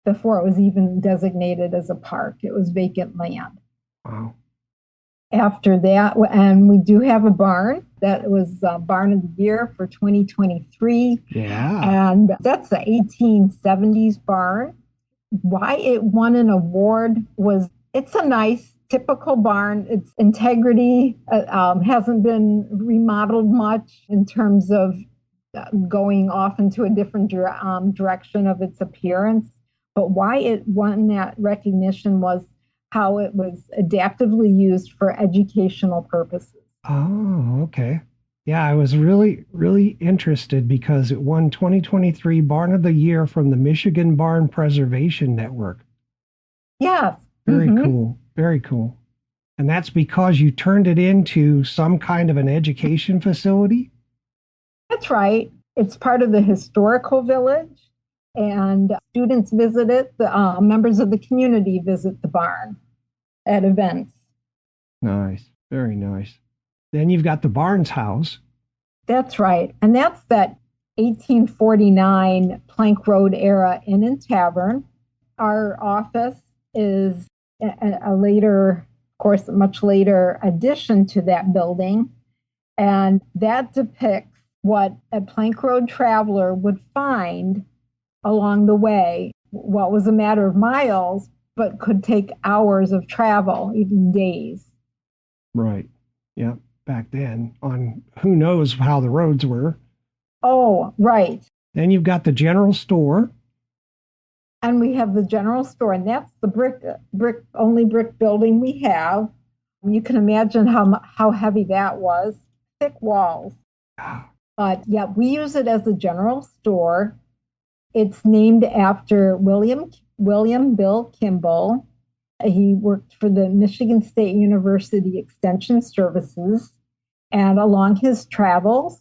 before it was even designated as a park. It was vacant land. Wow. After that, and we do have a barn. That was Barn of the Year for 2023. Yeah. And that's the 1870s barn. Why it won an award was it's a nice, typical barn. Its integrity hasn't been remodeled much in terms of going off into a different direction of its appearance. But why it won that recognition was how it was adaptively used for educational purposes. Oh, okay. Yeah, I was really, really interested because it won 2023 Barn of the Year from the Michigan Barn Preservation Network. Yes. Very cool. Very cool. And that's because you turned it into some kind of an education facility? That's right. It's part of the historical village, and students visit it. The members of the community visit the barn at events. Nice. Very nice. Then you've got the Barnes House. That's right. And that's that 1849 Plank Road era Inn and Tavern. Our office is a later, of course, much later addition to that building. And that depicts what a Plank Road traveler would find along the way. What was a matter of miles, but could take hours of travel, even days. Right. Yeah. Back then, on who knows how the roads were. Oh, right. Then you've got the general store. And we have the general store, and that's the only brick building we have. You can imagine how heavy that was. Thick walls. But yeah, we use it as a general store. It's named after William Bill Kimball. He worked for the Michigan State University Extension Services, and along his travels,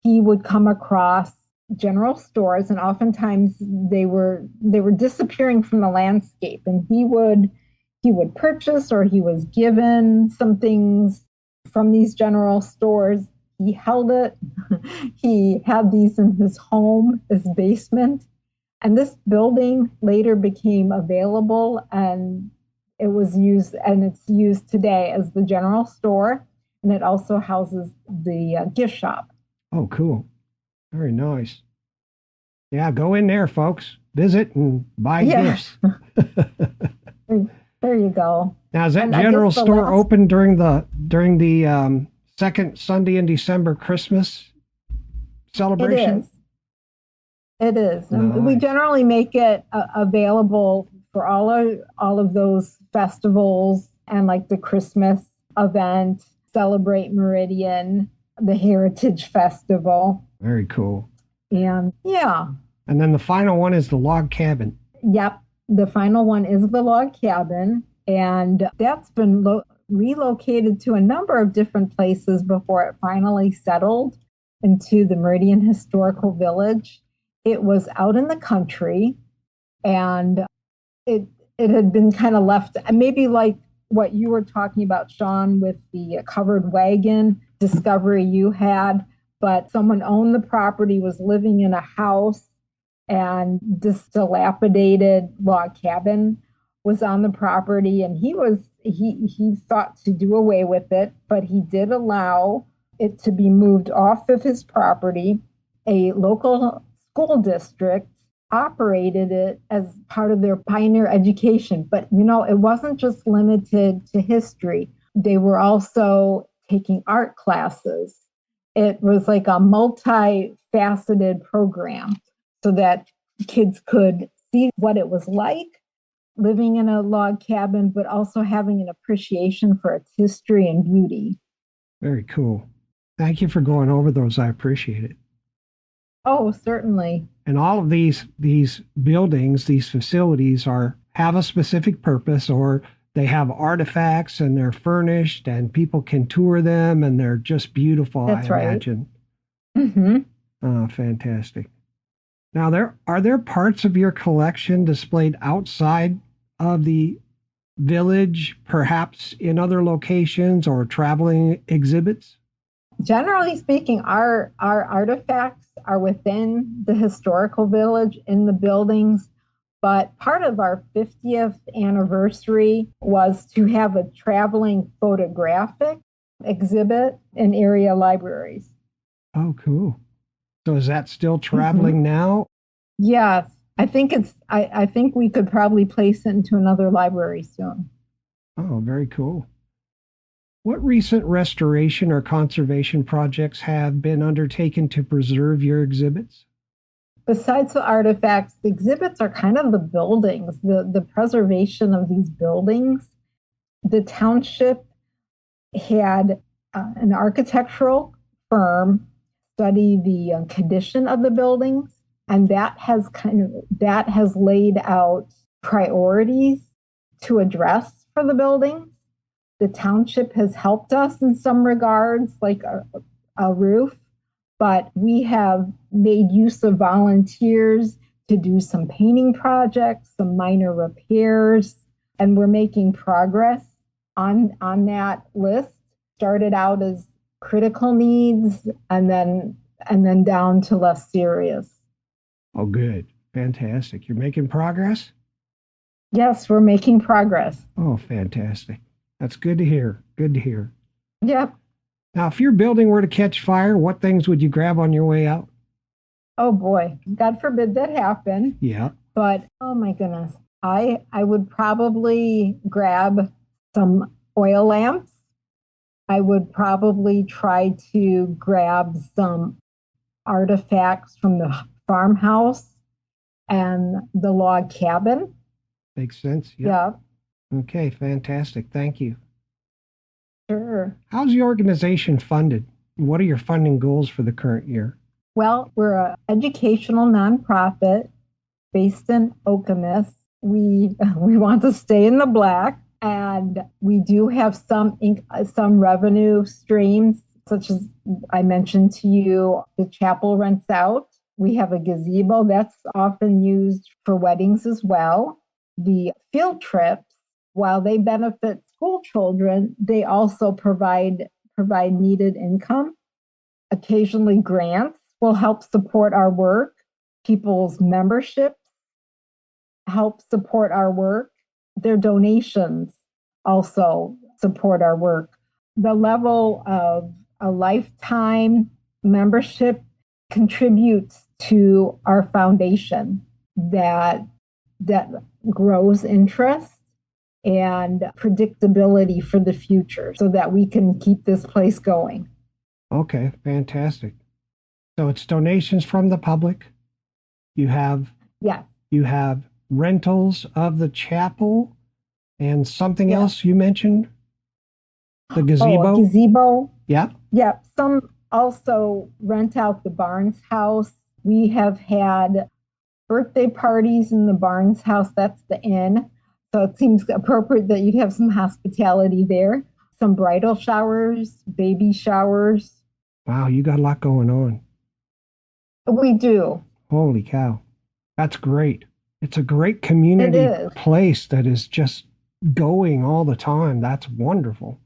he would come across general stores, and oftentimes they were disappearing from the landscape, and he would purchase, or he was given some things from these general stores. He held it. He had these in his home, his basement. And this building later became available, and it was used, and it's used today as the general store, and it also houses the gift shop. Oh, cool. Very nice. Yeah, go in there, folks. Visit and buy gifts. There you go. Now, is that general store open during the second Sunday in December Christmas celebration? It is. Nice. We generally make it available for all of those festivals, and like the Christmas event, Celebrate Meridian, the Heritage Festival. Very cool. And yeah. And then the final one is the log cabin. Yep. The final one is the log cabin, and that's been relocated to a number of different places before it finally settled into the Meridian Historical Village. It was out in the country, and it had been kind of left, maybe like what you were talking about, Sean, with the covered wagon discovery you had, but someone owned the property, was living in a house, and this dilapidated log cabin was on the property, and he thought to do away with it, but he did allow it to be moved off of his property. A local school district operated it as part of their pioneer education. But, it wasn't just limited to history. They were also taking art classes. It was like a multi-faceted program so that kids could see what it was like living in a log cabin, but also having an appreciation for its history and beauty. Very cool. Thank you for going over those. I appreciate it. Oh, certainly. And all of these buildings, these facilities are have a specific purpose, or they have artifacts and they're furnished and people can tour them and they're just beautiful, That's I right. imagine. Mm-hmm. Oh, fantastic. Now, are there parts of your collection displayed outside of the village, perhaps in other locations or traveling exhibits? Generally speaking, our artifacts are within the historical village in the buildings, but part of our 50th anniversary was to have a traveling photographic exhibit in area libraries. Oh, cool. So is that still traveling now? Yes, I think we could probably place it into another library soon. Oh, very cool. What recent restoration or conservation projects have been undertaken to preserve your exhibits? Besides the artifacts, the exhibits are kind of the buildings, the preservation of these buildings. The township had an architectural firm study the condition of the buildings, and that has laid out priorities to address for the buildings. The township has helped us in some regards, like a roof, but we have made use of volunteers to do some painting projects, some minor repairs, and we're making progress on that list. Started out as critical needs and then down to less serious. Oh, good. Fantastic. You're making progress? Yes, we're making progress. Oh, fantastic. That's good to hear. Good to hear. Yep. Now, if your building were to catch fire, what things would you grab on your way out? Oh boy, God forbid that happen. Yeah. But oh my goodness, I would probably grab some oil lamps. I would probably try to grab some artifacts from the farmhouse and the log cabin. Makes sense. Yeah. Okay, fantastic. Thank you. Sure. How's the organization funded? What are your funding goals for the current year? Well, we're an educational nonprofit based in Okemis. We want to stay in the black, and we do have some revenue streams, such as I mentioned to you, the chapel rents out. We have a gazebo that's often used for weddings as well. The field trips, while they benefit school children, they also provide needed income. Occasionally, grants will help support our work. People's memberships help support our work. Their donations also support our work. The level of a lifetime membership contributes to our foundation that grows interest and predictability for the future so that we can keep this place going. Okay, fantastic. So it's donations from the public. You have rentals of the chapel and something else you mentioned? The gazebo? Oh, a gazebo. Yeah. Yeah. Some also rent out the Barnes house. We have had birthday parties in the Barnes house. That's the inn. So it seems appropriate that you'd have some hospitality there. Some bridal showers, baby showers. Wow, you got a lot going on. We do. Holy cow. That's great. It's a great community place that is just going all the time. That's wonderful.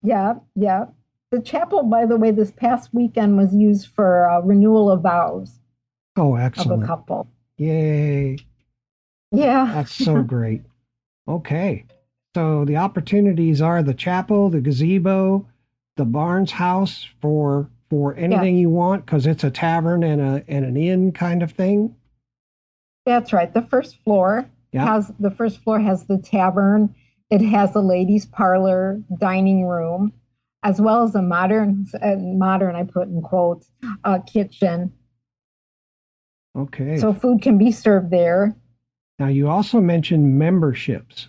Yeah, yeah. The chapel, by the way, this past weekend was used for renewal of vows. Oh, excellent. Of a couple. Yay. Yeah. That's so great. Okay. So the opportunities are the chapel, the gazebo, the Barnes house for anything you want, because it's a tavern and an inn kind of thing. That's right. The first floor has the tavern. It has a ladies' parlor, dining room, as well as a modern I put in quotes, kitchen. Okay. So food can be served there. Now you also mentioned memberships.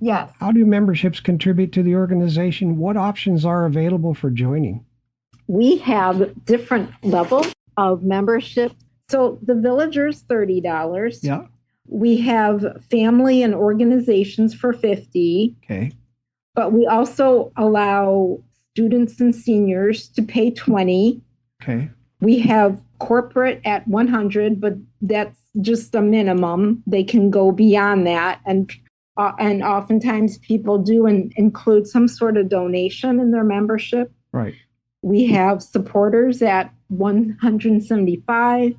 Yes. How do memberships contribute to the organization? What options are available for joining? We have different levels of membership. So the Villager's $30. Yeah. We have family and organizations for 50. Okay. But we also allow students and seniors to pay 20. Okay. We have corporate at 100, but that's just a minimum. They can go beyond that. And oftentimes people do include some sort of donation in their membership. Right. We have supporters at 175,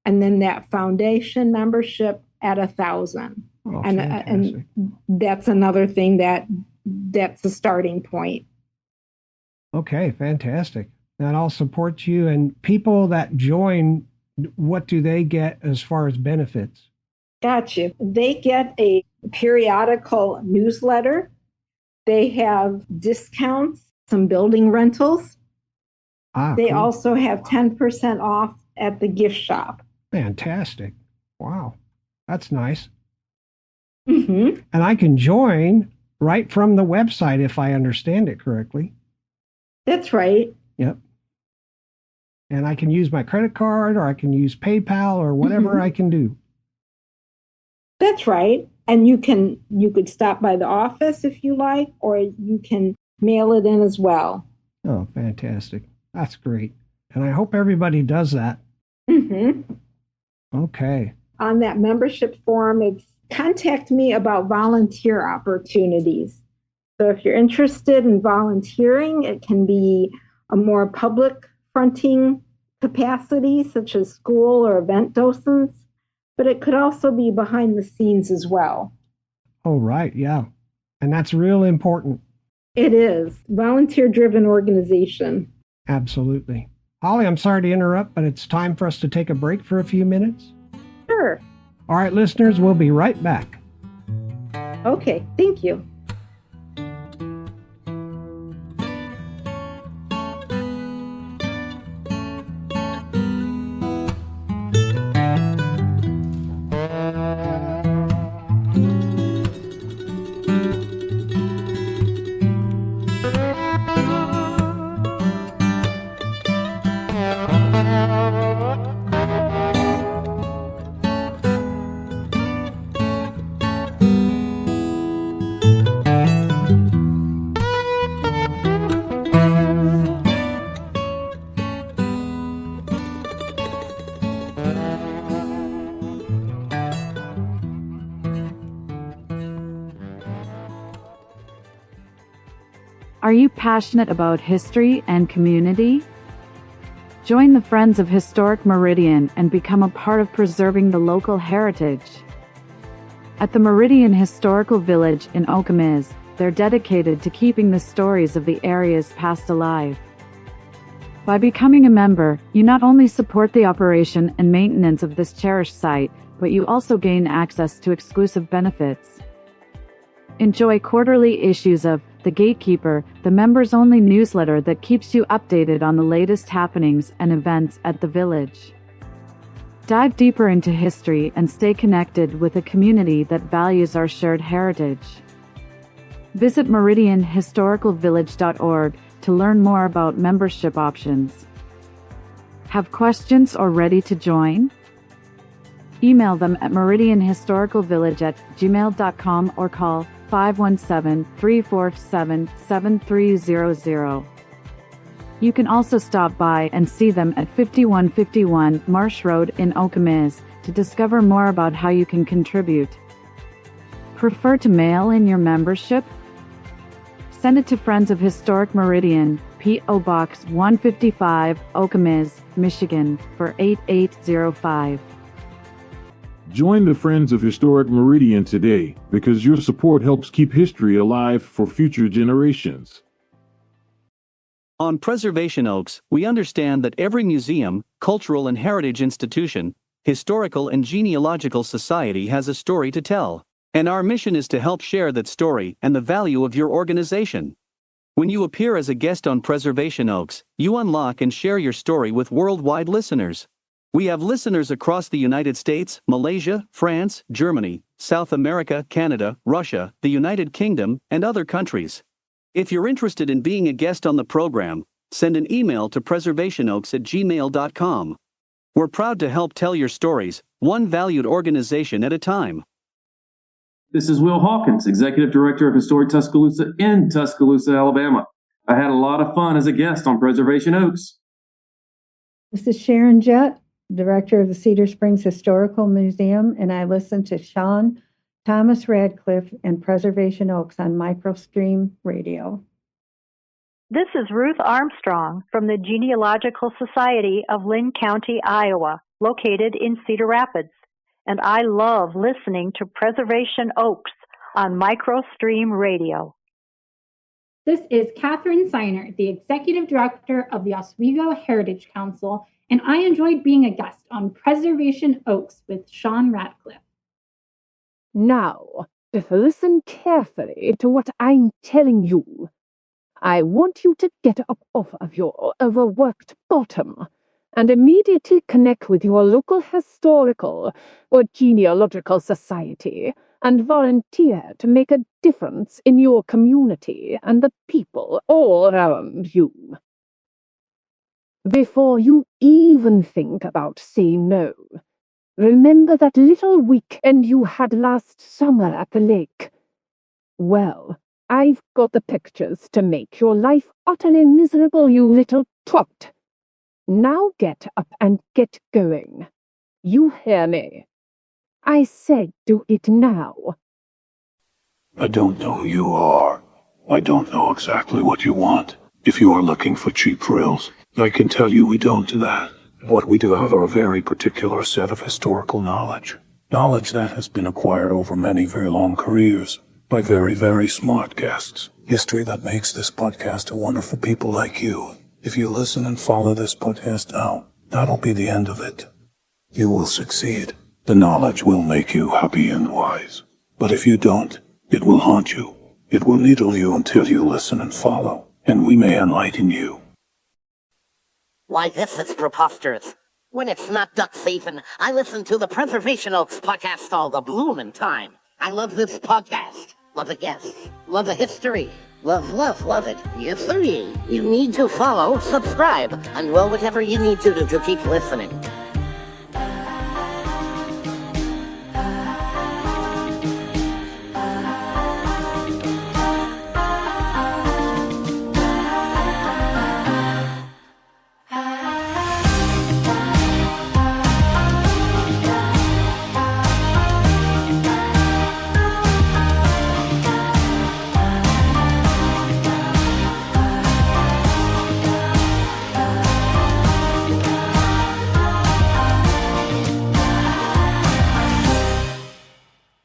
and then that foundation membership at 1,000. Oh, and that's another thing that's a starting point. Okay, fantastic. That all supports you. And people that join, what do they get as far as benefits? Gotcha. They get a periodical newsletter. They have discounts, some building rentals. They Cool. also have 10% off at the gift shop. Fantastic. Wow. That's nice. Mm-hmm. And I can join right from the website if I understand it correctly. That's right. Yep. And I can use my credit card, or I can use PayPal, or whatever I can do. That's right. And you could stop by the office if you like, or you can mail it in as well. Oh, fantastic. That's great. And I hope everybody does that. Mm-hmm. Okay. On that membership form, it's contact me about volunteer opportunities. So if you're interested in volunteering, it can be a more public fronting capacity, such as school or event docents, but it could also be behind the scenes as well. Oh, right. Yeah. And that's real important. It is. Volunteer-driven organization. Absolutely. Holly, I'm sorry to interrupt, but it's time for us to take a break for a few minutes. Sure. All right, listeners, we'll be right back. Okay, thank you. Are you passionate about history and community? Join the Friends of Historic Meridian and become a part of preserving the local heritage. At the Meridian Historical Village in Okemis, they're dedicated to keeping the stories of the area's past alive. By becoming a member, you not only support the operation and maintenance of this cherished site, but you also gain access to exclusive benefits. Enjoy quarterly issues of The Gatekeeper, the members-only newsletter that keeps you updated on the latest happenings and events at the village. Dive deeper into history and stay connected with a community that values our shared heritage. Visit meridianhistoricalvillage.org to learn more about membership options. Have questions or ready to join? Email them at meridianhistoricalvillage@gmail.com or call 517-347-7300. You can also stop by and see them at 5151 Marsh Road in Okemis to discover more about how you can contribute. Prefer to mail in your membership? Send it to Friends of Historic Meridian, P.O. Box 155, Okemis, Michigan, for 8805. Join the Friends of Historic Meridian today, because your support helps keep history alive for future generations. On Preservation Oaks, we understand that every museum, cultural and heritage institution, historical and genealogical society has a story to tell, and our mission is to help share that story and the value of your organization. When you appear as a guest on Preservation Oaks, you unlock and share your story with worldwide listeners. We have listeners across the United States, Malaysia, France, Germany, South America, Canada, Russia, the United Kingdom, and other countries. If you're interested in being a guest on the program, send an email to preservationoaks@gmail.com. We're proud to help tell your stories, one valued organization at a time. This is Will Hawkins, Executive Director of Historic Tuscaloosa in Tuscaloosa, Alabama. I had a lot of fun as a guest on Preservation Oaks. This is Sharon Jett, Director of the Cedar Springs Historical Museum, and I listen to Sean Thomas Radcliff and Preservation Oaks on Microstream Radio. This is Ruth Armstrong from the Genealogical Society of Lynn County, Iowa, located in Cedar Rapids, and I love listening to Preservation Oaks on Microstream Radio. This is Catherine Seiner, the Executive Director of the Oswego Heritage Council, and I enjoyed being a guest on Preservation Oaks with Sean Radcliff. Now, just listen carefully to what I'm telling you. I want you to get up off of your overworked bottom and immediately connect with your local historical or genealogical society and volunteer to make a difference in your community and the people all around you. Before you even think about saying no, remember that little weekend you had last summer at the lake. Well, I've got the pictures to make your life utterly miserable, you little twat. Now get up and get going. You hear me? I said do it now. I don't know who you are. I don't know exactly what you want. If you are looking for cheap thrills, I can tell you we don't do that. What we do have are a very particular set of historical knowledge. Knowledge that has been acquired over many very long careers by very, very smart guests. History that makes this podcast to wonderful people like you. If you listen and follow this podcast now, that'll be the end of it. You will succeed. The knowledge will make you happy and wise. But if you don't, it will haunt you. It will needle you until you listen and follow, and we may enlighten you. Why, this is preposterous. When it's not duck season, I listen to the Preservation Oaks podcast all the bloomin' time. I love this podcast. Love the guests. Love the history. Love it. Yes, sir. You need to follow, subscribe, and well, whatever you need to do to keep listening.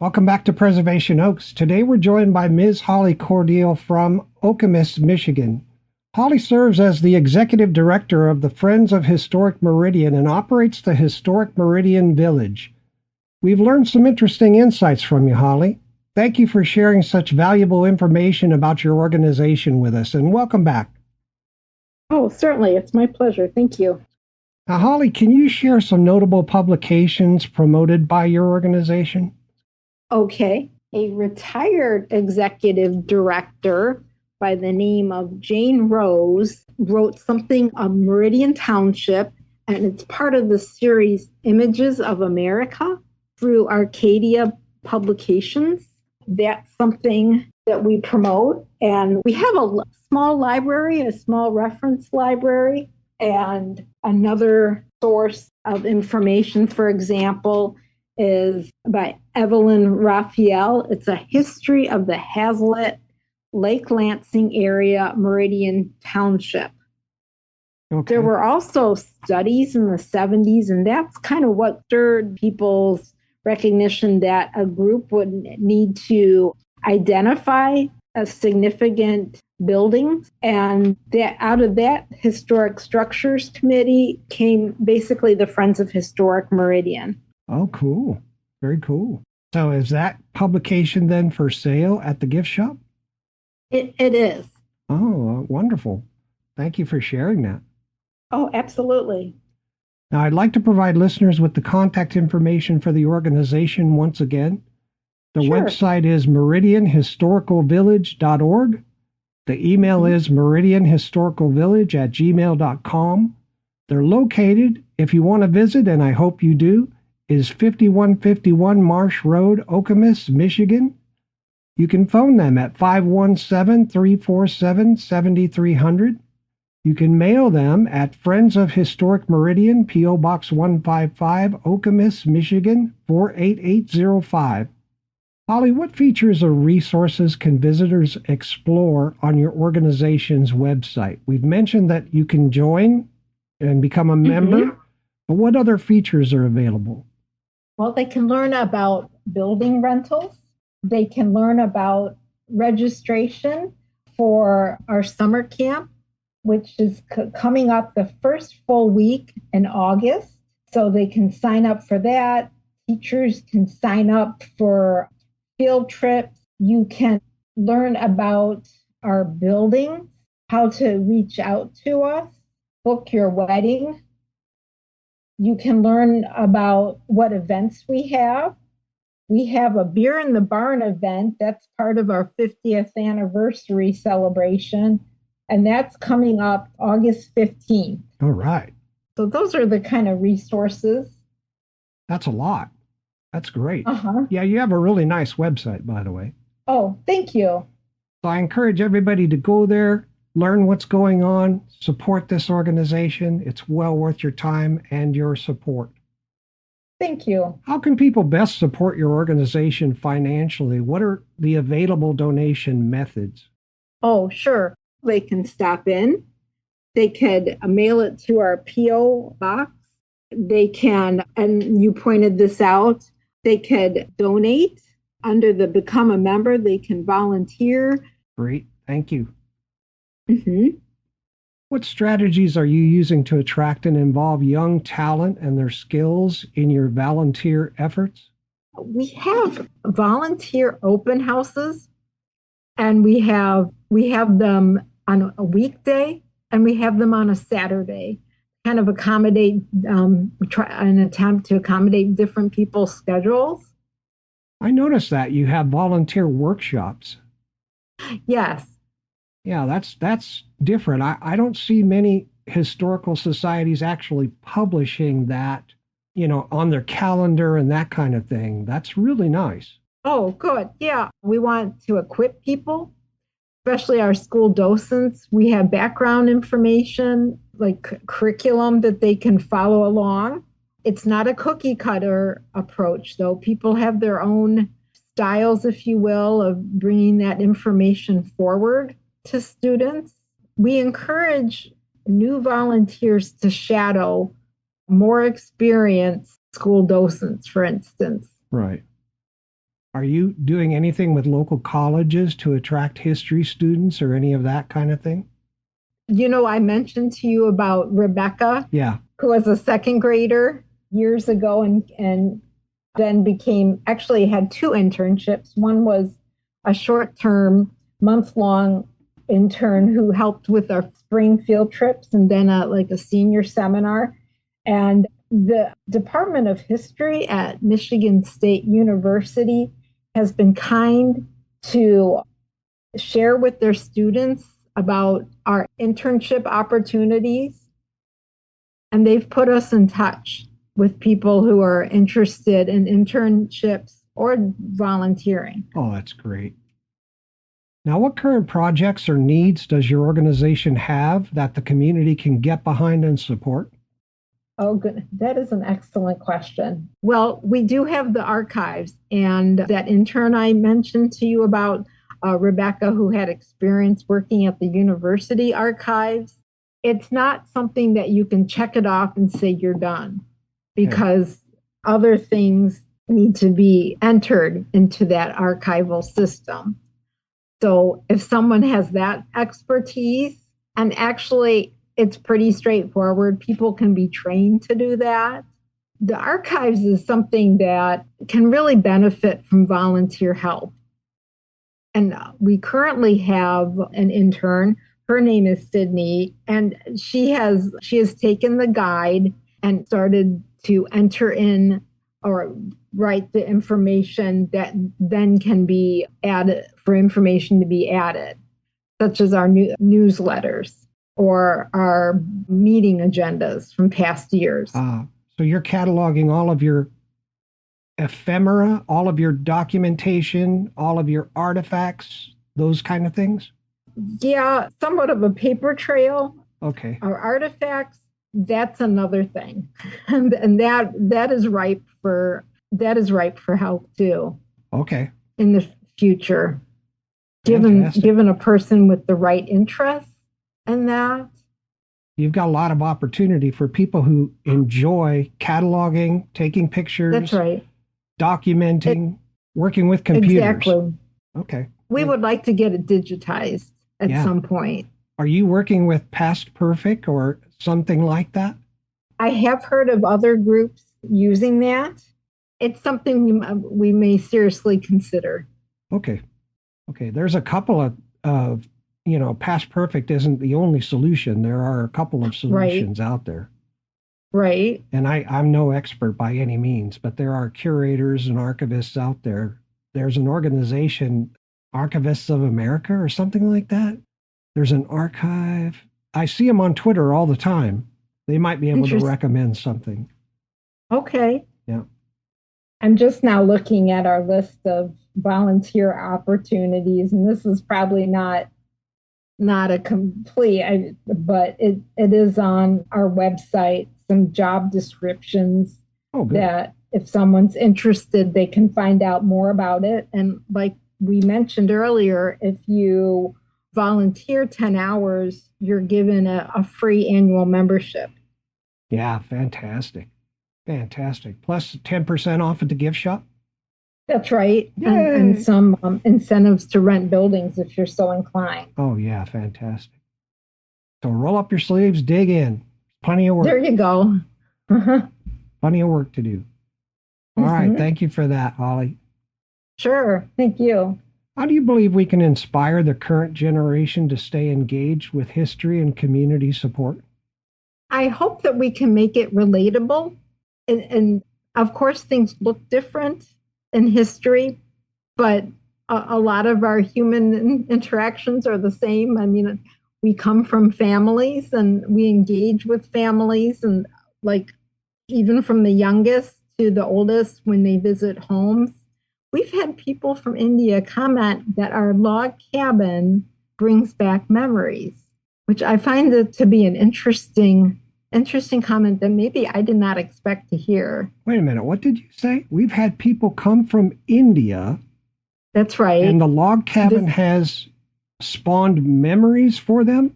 Welcome back to Preservation Oaks. Today we're joined by Ms. Holly Cordill from Okemis, Michigan. Holly serves as the Executive Director of the Friends of Historic Meridian and operates the Historic Meridian Village. We've learned some interesting insights from you, Holly. Thank you for sharing such valuable information about your organization with us, and welcome back. Oh, certainly. It's my pleasure. Thank you. Now, Holly, can you share some notable publications promoted by your organization? Okay. A retired executive director by the name of Jane Rose wrote something on Meridian Township, and it's part of the series Images of America through Arcadia Publications. That's something that we promote. And we have a small library, a small reference library, and another source of information, for example, is by Evelyn Raphael. It's a history of the Hazlitt, Lake Lansing area, Meridian Township. Okay. There were also studies in the 70s, and that's kind of what stirred people's recognition that a group would need to identify a significant buildings. And that out of that Historic Structures Committee came basically the Friends of Historic Meridian. Oh, cool. Very cool. So is that publication then for sale at the gift shop? It is. Oh, wonderful. Thank you for sharing that. Oh, absolutely. Now, I'd like to provide listeners with the contact information for the organization once again. The Sure. website is meridianhistoricalvillage.org. The email is meridianhistoricalvillage@gmail.com. They're located, if you want to visit, and I hope you do, is 5151 Marsh Road, Okemis, Michigan. You can phone them at 517-347-7300. You can mail them at Friends of Historic Meridian, P.O. Box 155, Okemis, Michigan, 48805. Holly, what features or resources can visitors explore on your organization's website? We've mentioned that you can join and become a member, but what other features are available? Well, they can learn about building rentals. They can learn about registration for our summer camp, which is coming up the first full week in August. So they can sign up for that. Teachers can sign up for field trips. You can learn about our building, how to reach out to us, book your wedding. You can learn about what events we have. We have a Beer in the Barn event. That's part of our 50th anniversary celebration. And that's coming up August 15th. All right. So those are the kind of resources. That's a lot. That's great. Uh-huh. Yeah, you have a really nice website, by the way. Oh, thank you. So I encourage everybody to go there, learn what's going on, support this organization. It's well worth your time and your support. Thank you. How can people best support your organization financially? What are the available donation methods? Oh, sure. They can stop in. They could mail it to our P.O. box. They can, and you pointed this out, they could donate under the Become a Member. They can volunteer. Great. Thank you. Mm-hmm. What strategies are you using to attract and involve young talent and their skills in your volunteer efforts? We have volunteer open houses, and we have them on a weekday and we have them on a Saturday. Kind of accommodate, try an attempt to accommodate different people's schedules. I noticed that you have volunteer workshops. Yes. Yeah, that's different. I don't see many historical societies actually publishing that, on their calendar and that kind of thing. That's really nice. Oh, good. Yeah. We want to equip people, especially our school docents. We have background information, like curriculum that they can follow along. It's not a cookie cutter approach, though. People have their own styles, if you will, of bringing that information forward to students. We encourage new volunteers to shadow more experienced school docents, for instance. Right. Are you doing anything with local colleges to attract history students or any of that kind of thing? I mentioned to you about Rebecca, yeah, who was a second grader years ago and then actually had two internships. One was a short-term, month-long intern who helped with our spring field trips, and then a senior seminar. And the Department of History at Michigan State University has been kind to share with their students about our internship opportunities. And they've put us in touch with people who are interested in internships or volunteering. Oh, that's great. Now, what current projects or needs does your organization have that the community can get behind and support? Oh, good. That is an excellent question. Well, we do have the archives, and that intern I mentioned to you about, Rebecca, who had experience working at the university archives. It's not something that you can check it off and say you're done, because other things need to be entered into that archival system. So if someone has that expertise, and actually it's pretty straightforward, people can be trained to do that. The archives is something that can really benefit from volunteer help. And we currently have an intern. Her name is Sydney, and she has taken the guide and started to enter in or write the information that then can be added for information to be added, such as our newsletters. or our meeting agendas from past years. So you're cataloging all of your ephemera, all of your documentation, all of your artifacts, those kind of things? Yeah, somewhat of a paper trail. Okay. Our artifacts, that's another thing. And that is ripe for help too. Okay. In the future. Given a person with the right interests in that. You've got a lot of opportunity for people who enjoy cataloging, taking pictures. That's right. Documenting, working with computers. Exactly. Okay. We would like to get it digitized at some point. Are you working with Past Perfect or something like that? I have heard of other groups using that. It's something we may seriously consider. Okay. There's a couple of Past Perfect isn't the only solution. There are a couple of solutions out there. Right. And I'm no expert by any means, but there are curators and archivists out there. There's an organization, Archivists of America or something like that. There's an archive. I see them on Twitter all the time. They might be able to recommend something. Okay. Yeah. I'm just now looking at our list of volunteer opportunities, and this is probably not a complete, but it is on our website, some job descriptions that if someone's interested, they can find out more about it. And like we mentioned earlier, if you volunteer 10 hours, you're given a free annual membership. Yeah, fantastic. Plus 10% off at the gift shop? That's right. And some incentives to rent buildings if you're so inclined. Oh, yeah, fantastic. So roll up your sleeves, dig in. Plenty of work. There you go. Plenty of work to do. All right. Thank you for that, Holly. Sure. Thank you. How do you believe we can inspire the current generation to stay engaged with history and community support? I hope that we can make it relatable. And of course, things look different in history, but a lot of our human interactions are the same. I mean, we come from families and we engage with families, and like even from the youngest to the oldest when they visit homes. We've had people from India comment that our log cabin brings back memories, which I find it to be an interesting comment that maybe I did not expect to hear. Wait a minute. What did you say? We've had people come from India. That's right. And the log cabin has spawned memories for them?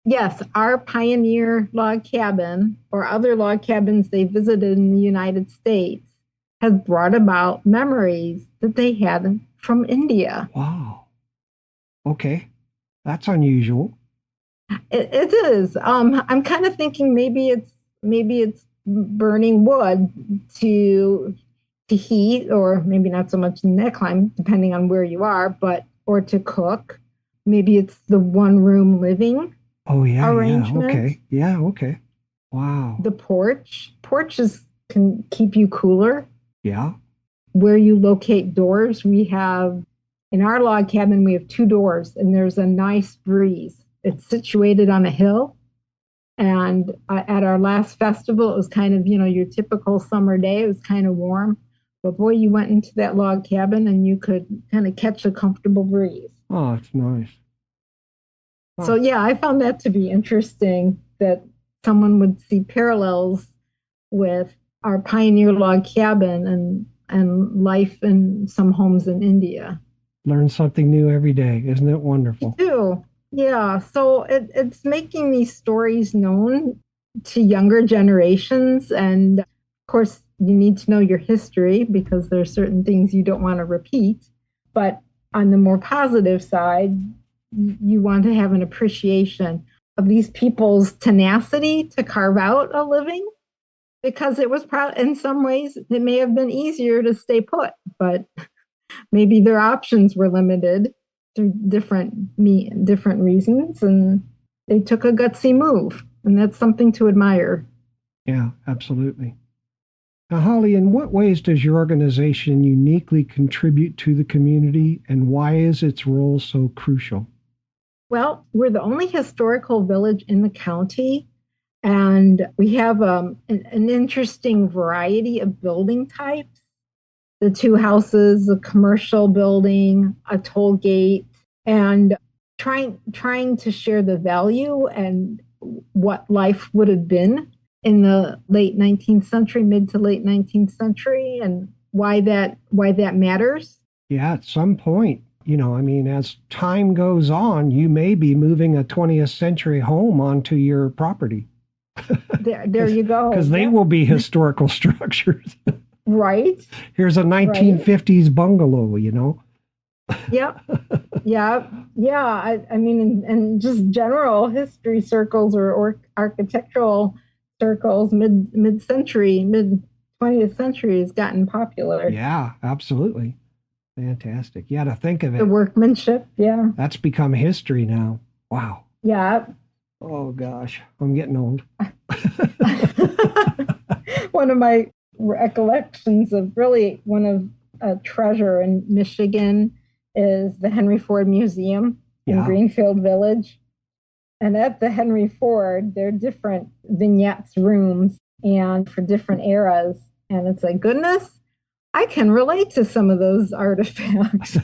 Yes. Our pioneer log cabin or other log cabins they visited in the United States has brought about memories that they had from India. Wow. Okay. That's unusual. It is. I'm kind of thinking maybe it's burning wood to heat, or maybe not so much in that climate, depending on where you are, or to cook. Maybe it's the one room living. Oh yeah. Arrangement. Yeah. Okay. Wow. The porches can keep you cooler. Yeah. Where you locate doors, we have in our log cabin we have 2 doors, and there's a nice breeze. It's situated on a hill, and at our last festival, it was kind of, your typical summer day. It was kind of warm, but boy, you went into that log cabin and you could kind of catch a comfortable breeze. Oh, it's nice. Wow. So yeah, I found that to be interesting that someone would see parallels with our pioneer log cabin and life in some homes in India. Learn something new every day. Isn't it wonderful? You do. Yeah, so it's making these stories known to younger generations. And of course, you need to know your history because there are certain things you don't want to repeat. But on the more positive side, you want to have an appreciation of these people's tenacity to carve out a living, because it was in some ways, it may have been easier to stay put, but maybe their options were limited through different reasons, and they took a gutsy move, and that's something to admire. Yeah, absolutely. Now, Holly, in what ways does your organization uniquely contribute to the community, and why is its role so crucial? Well, we're the only historical village in the county, and we have an interesting variety of building types. The two houses, a commercial building, a toll gate, and trying to share the value and what life would have been in the late 19th century, mid to late 19th century, and why that matters. Yeah, at some point, as time goes on, you may be moving a 20th century home onto your property. There you go. Because they will be historical structures. Right. Here's a 1950s bungalow, Yep. Yeah. I mean, and just general history circles or architectural circles, mid-century, mid-20th century has gotten popular. Yeah, absolutely. Fantastic. Yeah, to think of it. The workmanship, yeah. That's become history now. Wow. Yeah. Oh, gosh. I'm getting old. One of my recollections of really one of a treasure in Michigan is the Henry Ford Museum in Greenfield Village. And at the Henry Ford, there are different vignettes, rooms, and for different eras. And it's like, goodness, I can relate to some of those artifacts.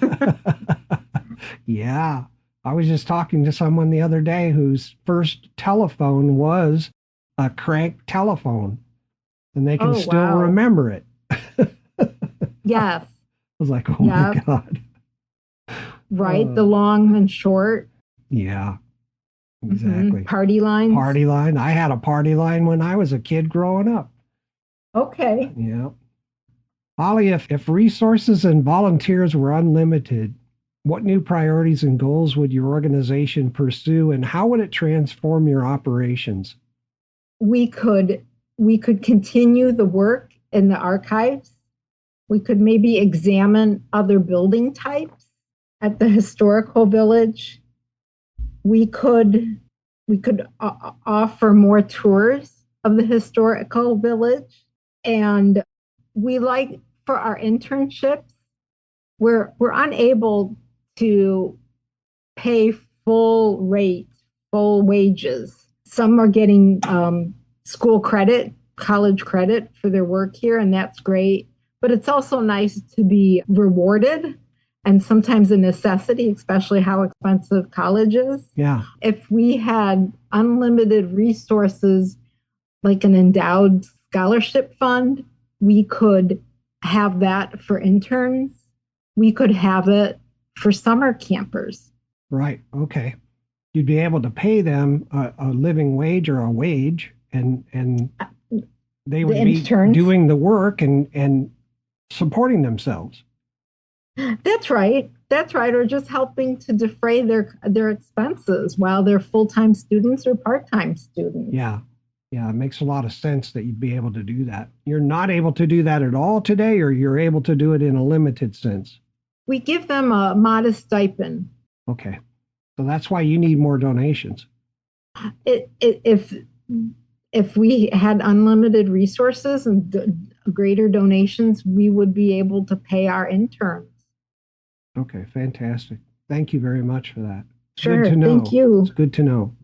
Yeah. I was just talking to someone the other day whose first telephone was a crank telephone, and they can still remember it. Yes. I was like, oh my God. Right. The long and short. Yeah. Exactly. Party lines. Party line. I had a party line when I was a kid growing up. Okay. Yeah. Holly, if resources and volunteers were unlimited, what new priorities and goals would your organization pursue, and how would it transform your operations? We could continue the work in the archives. We could maybe examine other building types at the historical village. We could offer more tours of the historical village, and we like for our internships, we're unable to pay full wages. Some are getting school credit, college credit for their work here, and that's great. But it's also nice to be rewarded, and sometimes a necessity, especially how expensive college is. Yeah. If we had unlimited resources, like an endowed scholarship fund, we could have that for interns. We could have it for summer campers. Right. Okay. You'd be able to pay them a living wage or a wage, and they would be doing the work and supporting themselves. That's right. Or just helping to defray their expenses while they're full-time students or part-time students. Yeah. Yeah, it makes a lot of sense that you'd be able to do that. You're not able to do that at all today, or you're able to do it in a limited sense? We give them a modest stipend. Okay. So that's why you need more donations. If we had unlimited resources and greater donations, we would be able to pay our interns. Okay, fantastic. Thank you very much for that. Sure, good to know. Thank you. It's good to know.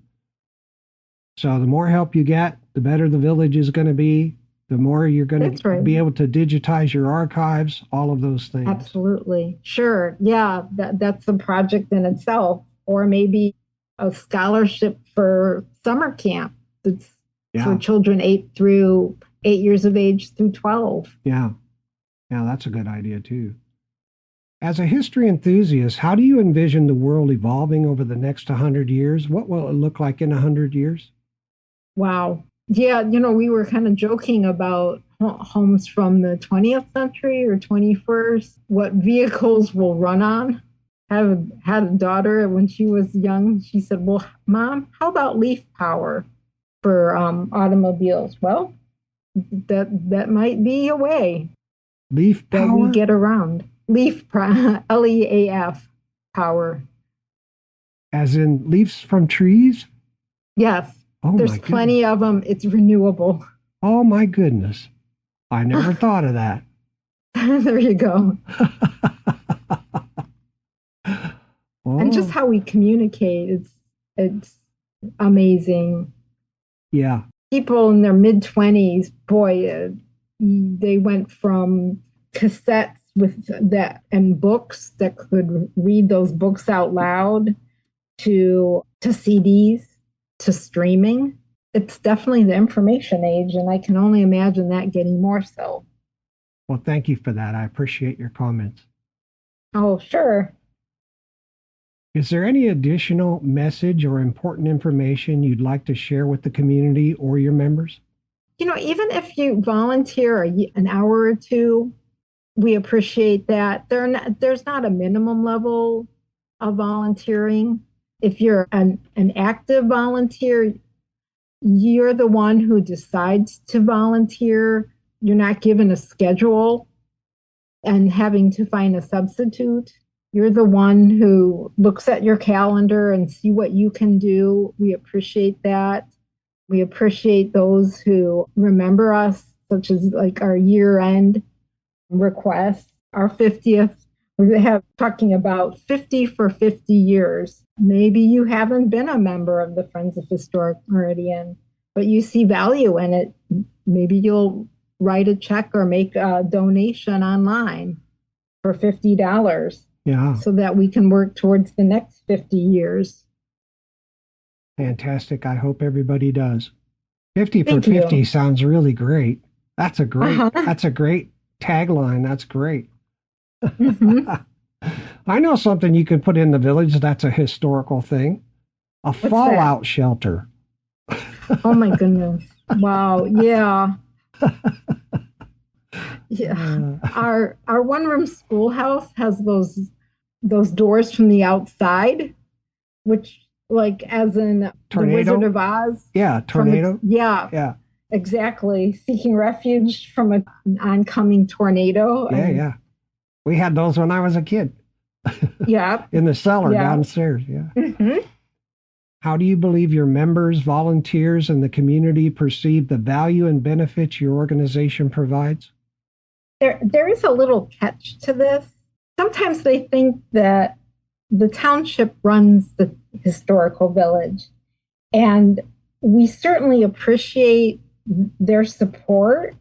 So the more help you get, the better the village is going to be, the more you're going to be able to digitize your archives, all of those things. Absolutely. Sure. Yeah, that's a project in itself. Or maybe a scholarship for summer camp that's for children 8 years of age through 12. Yeah. Yeah, that's a good idea too. As a history enthusiast, how do you envision the world evolving over the next 100 years? What will it look like in 100 years? Wow. Yeah, we were kind of joking about homes from the 20th century or 21st, what vehicles will run on. I had a daughter when she was young. She said, well, Mom, how about leaf power for automobiles? Well, that might be a way. Leaf power? That we get around. LEAF power. As in leaves from trees? Yes. Oh, there's plenty of them. It's renewable. Oh, my goodness. I never thought of that. There you go. Oh, And just how we communicate, it's amazing. Yeah. People in their mid-20s, boy, they went from cassettes with that and books that could read those books out loud to CDs to streaming. It's definitely the information age, and I can only imagine that getting more so. Well, thank you for that. I appreciate your comments. Oh, sure. Is there any additional message or important information you'd like to share with the community or your members? Even if you volunteer an hour or two, we appreciate that. There's not a minimum level of volunteering. If you're an active volunteer, you're the one who decides to volunteer. You're not given a schedule and having to find a substitute. You're the one who looks at your calendar and see what you can do. We appreciate that. We appreciate those who remember us, such as like our year-end requests, our 50th. We have talking about 50 for 50 years. Maybe you haven't been a member of the Friends of Historic Meridian, but you see value in it. Maybe you'll write a check or make a donation online for $50. Yeah. So that we can work towards the next 50 years. Fantastic. I hope everybody does. 50 for 50 sounds really great. That's a great tagline. That's great. Mm-hmm. I know something you could put in the village that's a historical thing. A fallout shelter. Oh my goodness. Wow. Yeah. Yeah. Our one-room schoolhouse has those doors from the outside, which, like, as in Tornado? The Wizard of Oz. Yeah, tornado. Yeah, exactly. Seeking refuge from an oncoming tornado. Yeah. We had those when I was a kid. Yeah. In the cellar downstairs. Yeah. Mm-hmm. How do you believe your members, volunteers, and the community perceive the value and benefits your organization provides? There is a little catch to this. Sometimes they think that the township runs the historical village, and we certainly appreciate their support.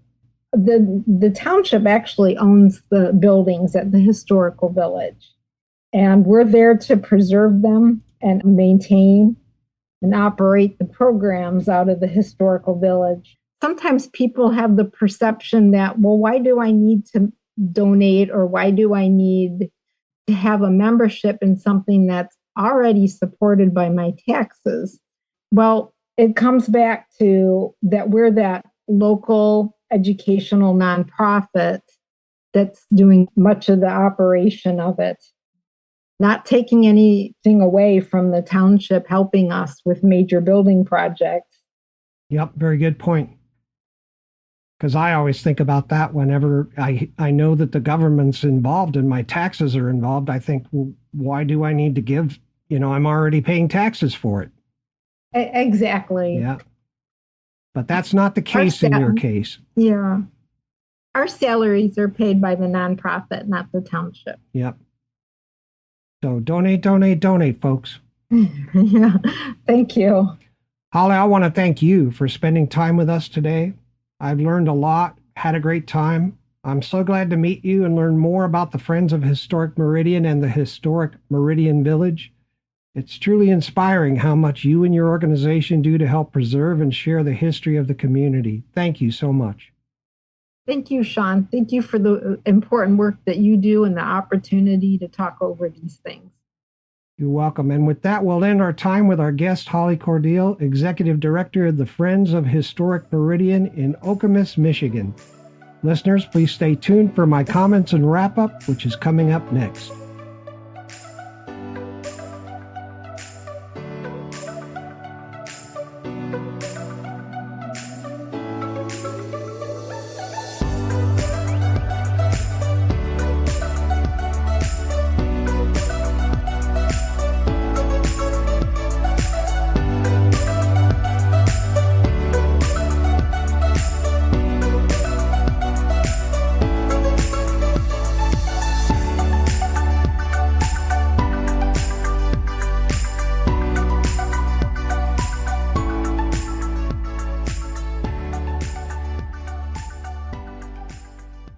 The township actually owns the buildings at the historical village, and we're there to preserve them and maintain and operate the programs out of the historical village. Sometimes people have the perception that, well, why do I need to donate, or why do I need to have a membership in something that's already supported by my taxes? Well, it comes back to that we're that local educational nonprofit that's doing much of the operation of it, not taking anything away from the township helping us with major building projects. Yep, very good point. Because I always think about that whenever I know that the government's involved and my taxes are involved. I think, well, why do I need to give? I'm already paying taxes for it. Exactly. Yeah. But that's not the case in your case. Yeah. Our salaries are paid by the nonprofit, not the township. Yep. So donate, folks. Yeah. Thank you. Holly, I want to thank you for spending time with us today. I've learned a lot, had a great time. I'm so glad to meet you and learn more about the Friends of Historic Meridian and the Historic Meridian Village. It's truly inspiring how much you and your organization do to help preserve and share the history of the community. Thank you so much. Thank you, Sean. Thank you for the important work that you do and the opportunity to talk over these things. You're welcome. And with that, we'll end our time with our guest, Holly Cordill, Executive Director of the Friends of Historic Meridian in Okemis, Michigan. Listeners, please stay tuned for my comments and wrap-up, which is coming up next.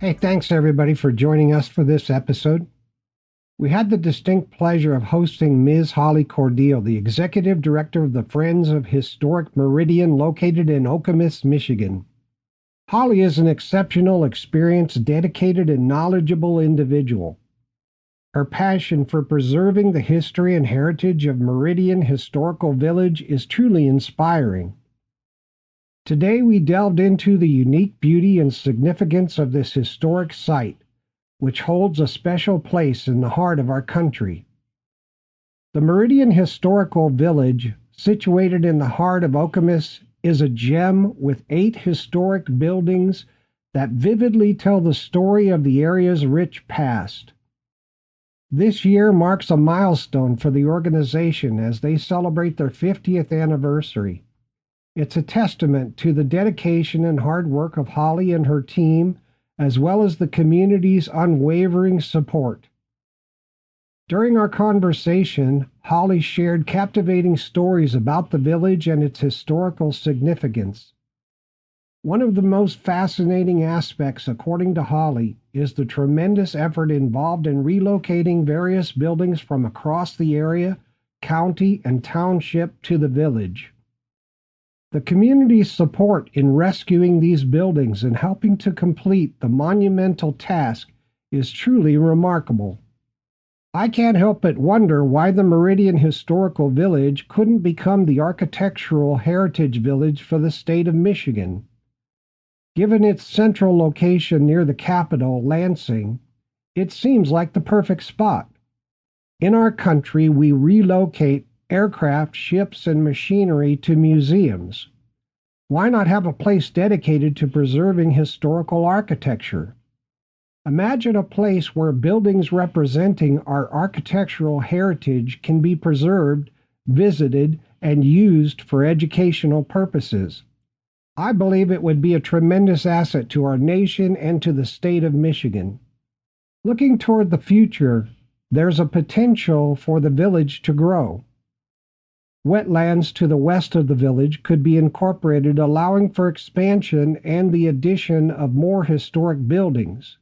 Hey, thanks everybody for joining us for this episode. We had the distinct pleasure of hosting Ms. Holly Cordill, the Executive Director of the Friends of Historic Meridian located in Okemis, Michigan. Holly is an exceptional, experienced, dedicated, and knowledgeable individual. Her passion for preserving the history and heritage of Meridian Historical Village is truly inspiring. Today we delved into the unique beauty and significance of this historic site, which holds a special place in the heart of our country. The Meridian Historical Village, situated in the heart of Okemis, is a gem with 8 historic buildings that vividly tell the story of the area's rich past. This year marks a milestone for the organization as they celebrate their 50th anniversary. It's a testament to the dedication and hard work of Holly and her team, as well as the community's unwavering support. During our conversation, Holly shared captivating stories about the village and its historical significance. One of the most fascinating aspects, according to Holly, is the tremendous effort involved in relocating various buildings from across the area, county, and township to the village. The community's support in rescuing these buildings and helping to complete the monumental task is truly remarkable. I can't help but wonder why the Meridian Historical Village couldn't become the architectural heritage village for the state of Michigan. Given its central location near the capital, Lansing, it seems like the perfect spot. In our country, we relocate aircraft, ships, and machinery to museums. Why not have a place dedicated to preserving historical architecture? Imagine a place where buildings representing our architectural heritage can be preserved, visited, and used for educational purposes. I believe it would be a tremendous asset to our nation and to the state of Michigan. Looking toward the future, there's a potential for the village to grow. Wetlands to the west of the village could be incorporated, allowing for expansion and the addition of more historic buildings.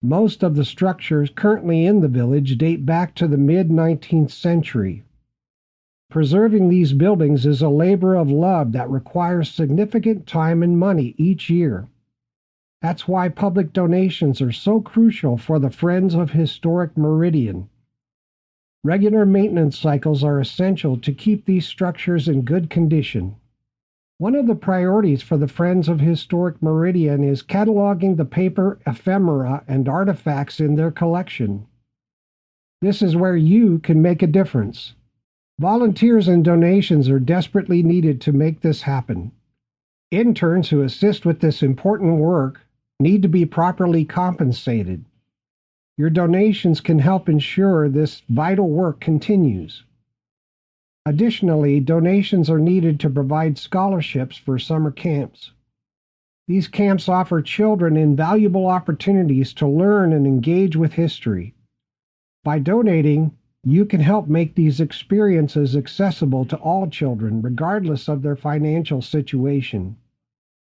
Most of the structures currently in the village date back to the mid-19th century. Preserving these buildings is a labor of love that requires significant time and money each year. That's why public donations are so crucial for the Friends of Historic Meridian. Regular maintenance cycles are essential to keep these structures in good condition. One of the priorities for the Friends of Historic Meridian is cataloging the paper ephemera and artifacts in their collection. This is where you can make a difference. Volunteers and donations are desperately needed to make this happen. Interns who assist with this important work need to be properly compensated. Your donations can help ensure this vital work continues. Additionally, donations are needed to provide scholarships for summer camps. These camps offer children invaluable opportunities to learn and engage with history. By donating, you can help make these experiences accessible to all children, regardless of their financial situation.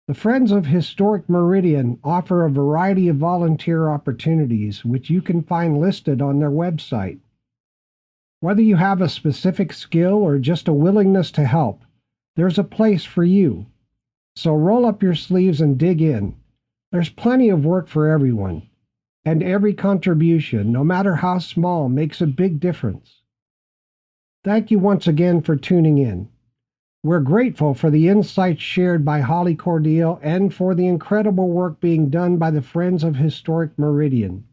The Friends of Historic Meridian offer a variety of volunteer opportunities, which you can find listed on their website. Whether you have a specific skill or just a willingness to help, there's a place for you. So roll up your sleeves and dig in. There's plenty of work for everyone, and every contribution, no matter how small, makes a big difference. Thank you once again for tuning in. We're grateful for the insights shared by Holly Cordill and for the incredible work being done by the Friends of Historic Meridian.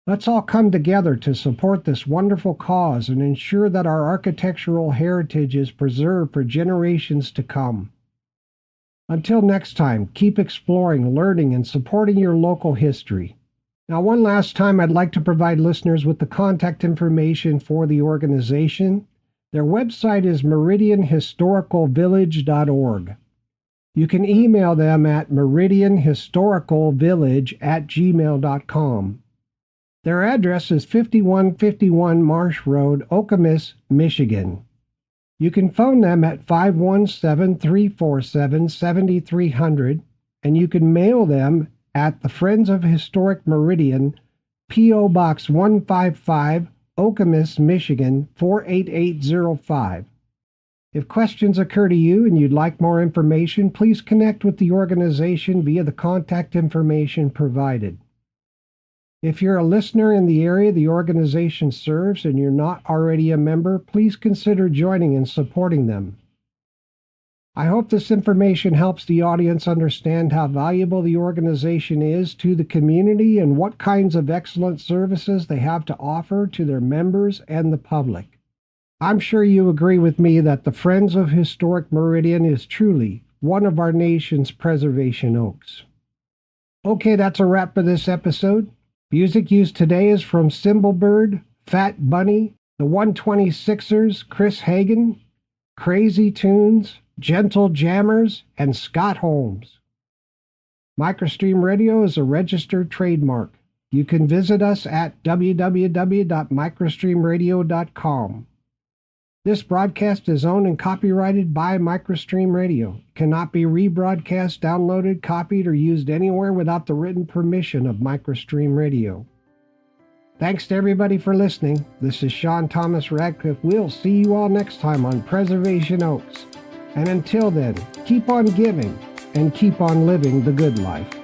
Let's all come together to support this wonderful cause and ensure that our architectural heritage is preserved for generations to come. Until next time, keep exploring, learning, and supporting your local history. Now, one last time, I'd like to provide listeners with the contact information for the organization. Their website is meridianhistoricalvillage.org. You can email them at meridianhistoricalvillage@gmail.com. Their address is 5151 Marsh Road, Okemis, Michigan. You can phone them at 517-347-7300, and you can mail them at the Friends of Historic Meridian, P.O. Box 155, Okemis, Michigan 48805. If questions occur to you and you'd like more information, please connect with the organization via the contact information provided. If you're a listener in the area the organization serves and you're not already a member, please consider joining and supporting them. I hope this information helps the audience understand how valuable the organization is to the community and what kinds of excellent services they have to offer to their members and the public. I'm sure you agree with me that the Friends of Historic Meridian is truly one of our nation's preservation oaks. Okay, that's a wrap for this episode. Music used today is from Cymbalbird, Fat Bunny, the 126ers, Chris Hagen, Crazy Tunes, Gentle Jammers, and Scott Holmes. Microstream Radio is a registered trademark. You can visit us at www.microstreamradio.com. This broadcast is owned and copyrighted by Microstream Radio. It cannot be rebroadcast, downloaded, copied, or used anywhere without the written permission of Microstream Radio. Thanks to everybody for listening. This is Sean Thomas Radcliff. We'll see you all next time on Preservation Oaks. And until then, keep on giving and keep on living the good life.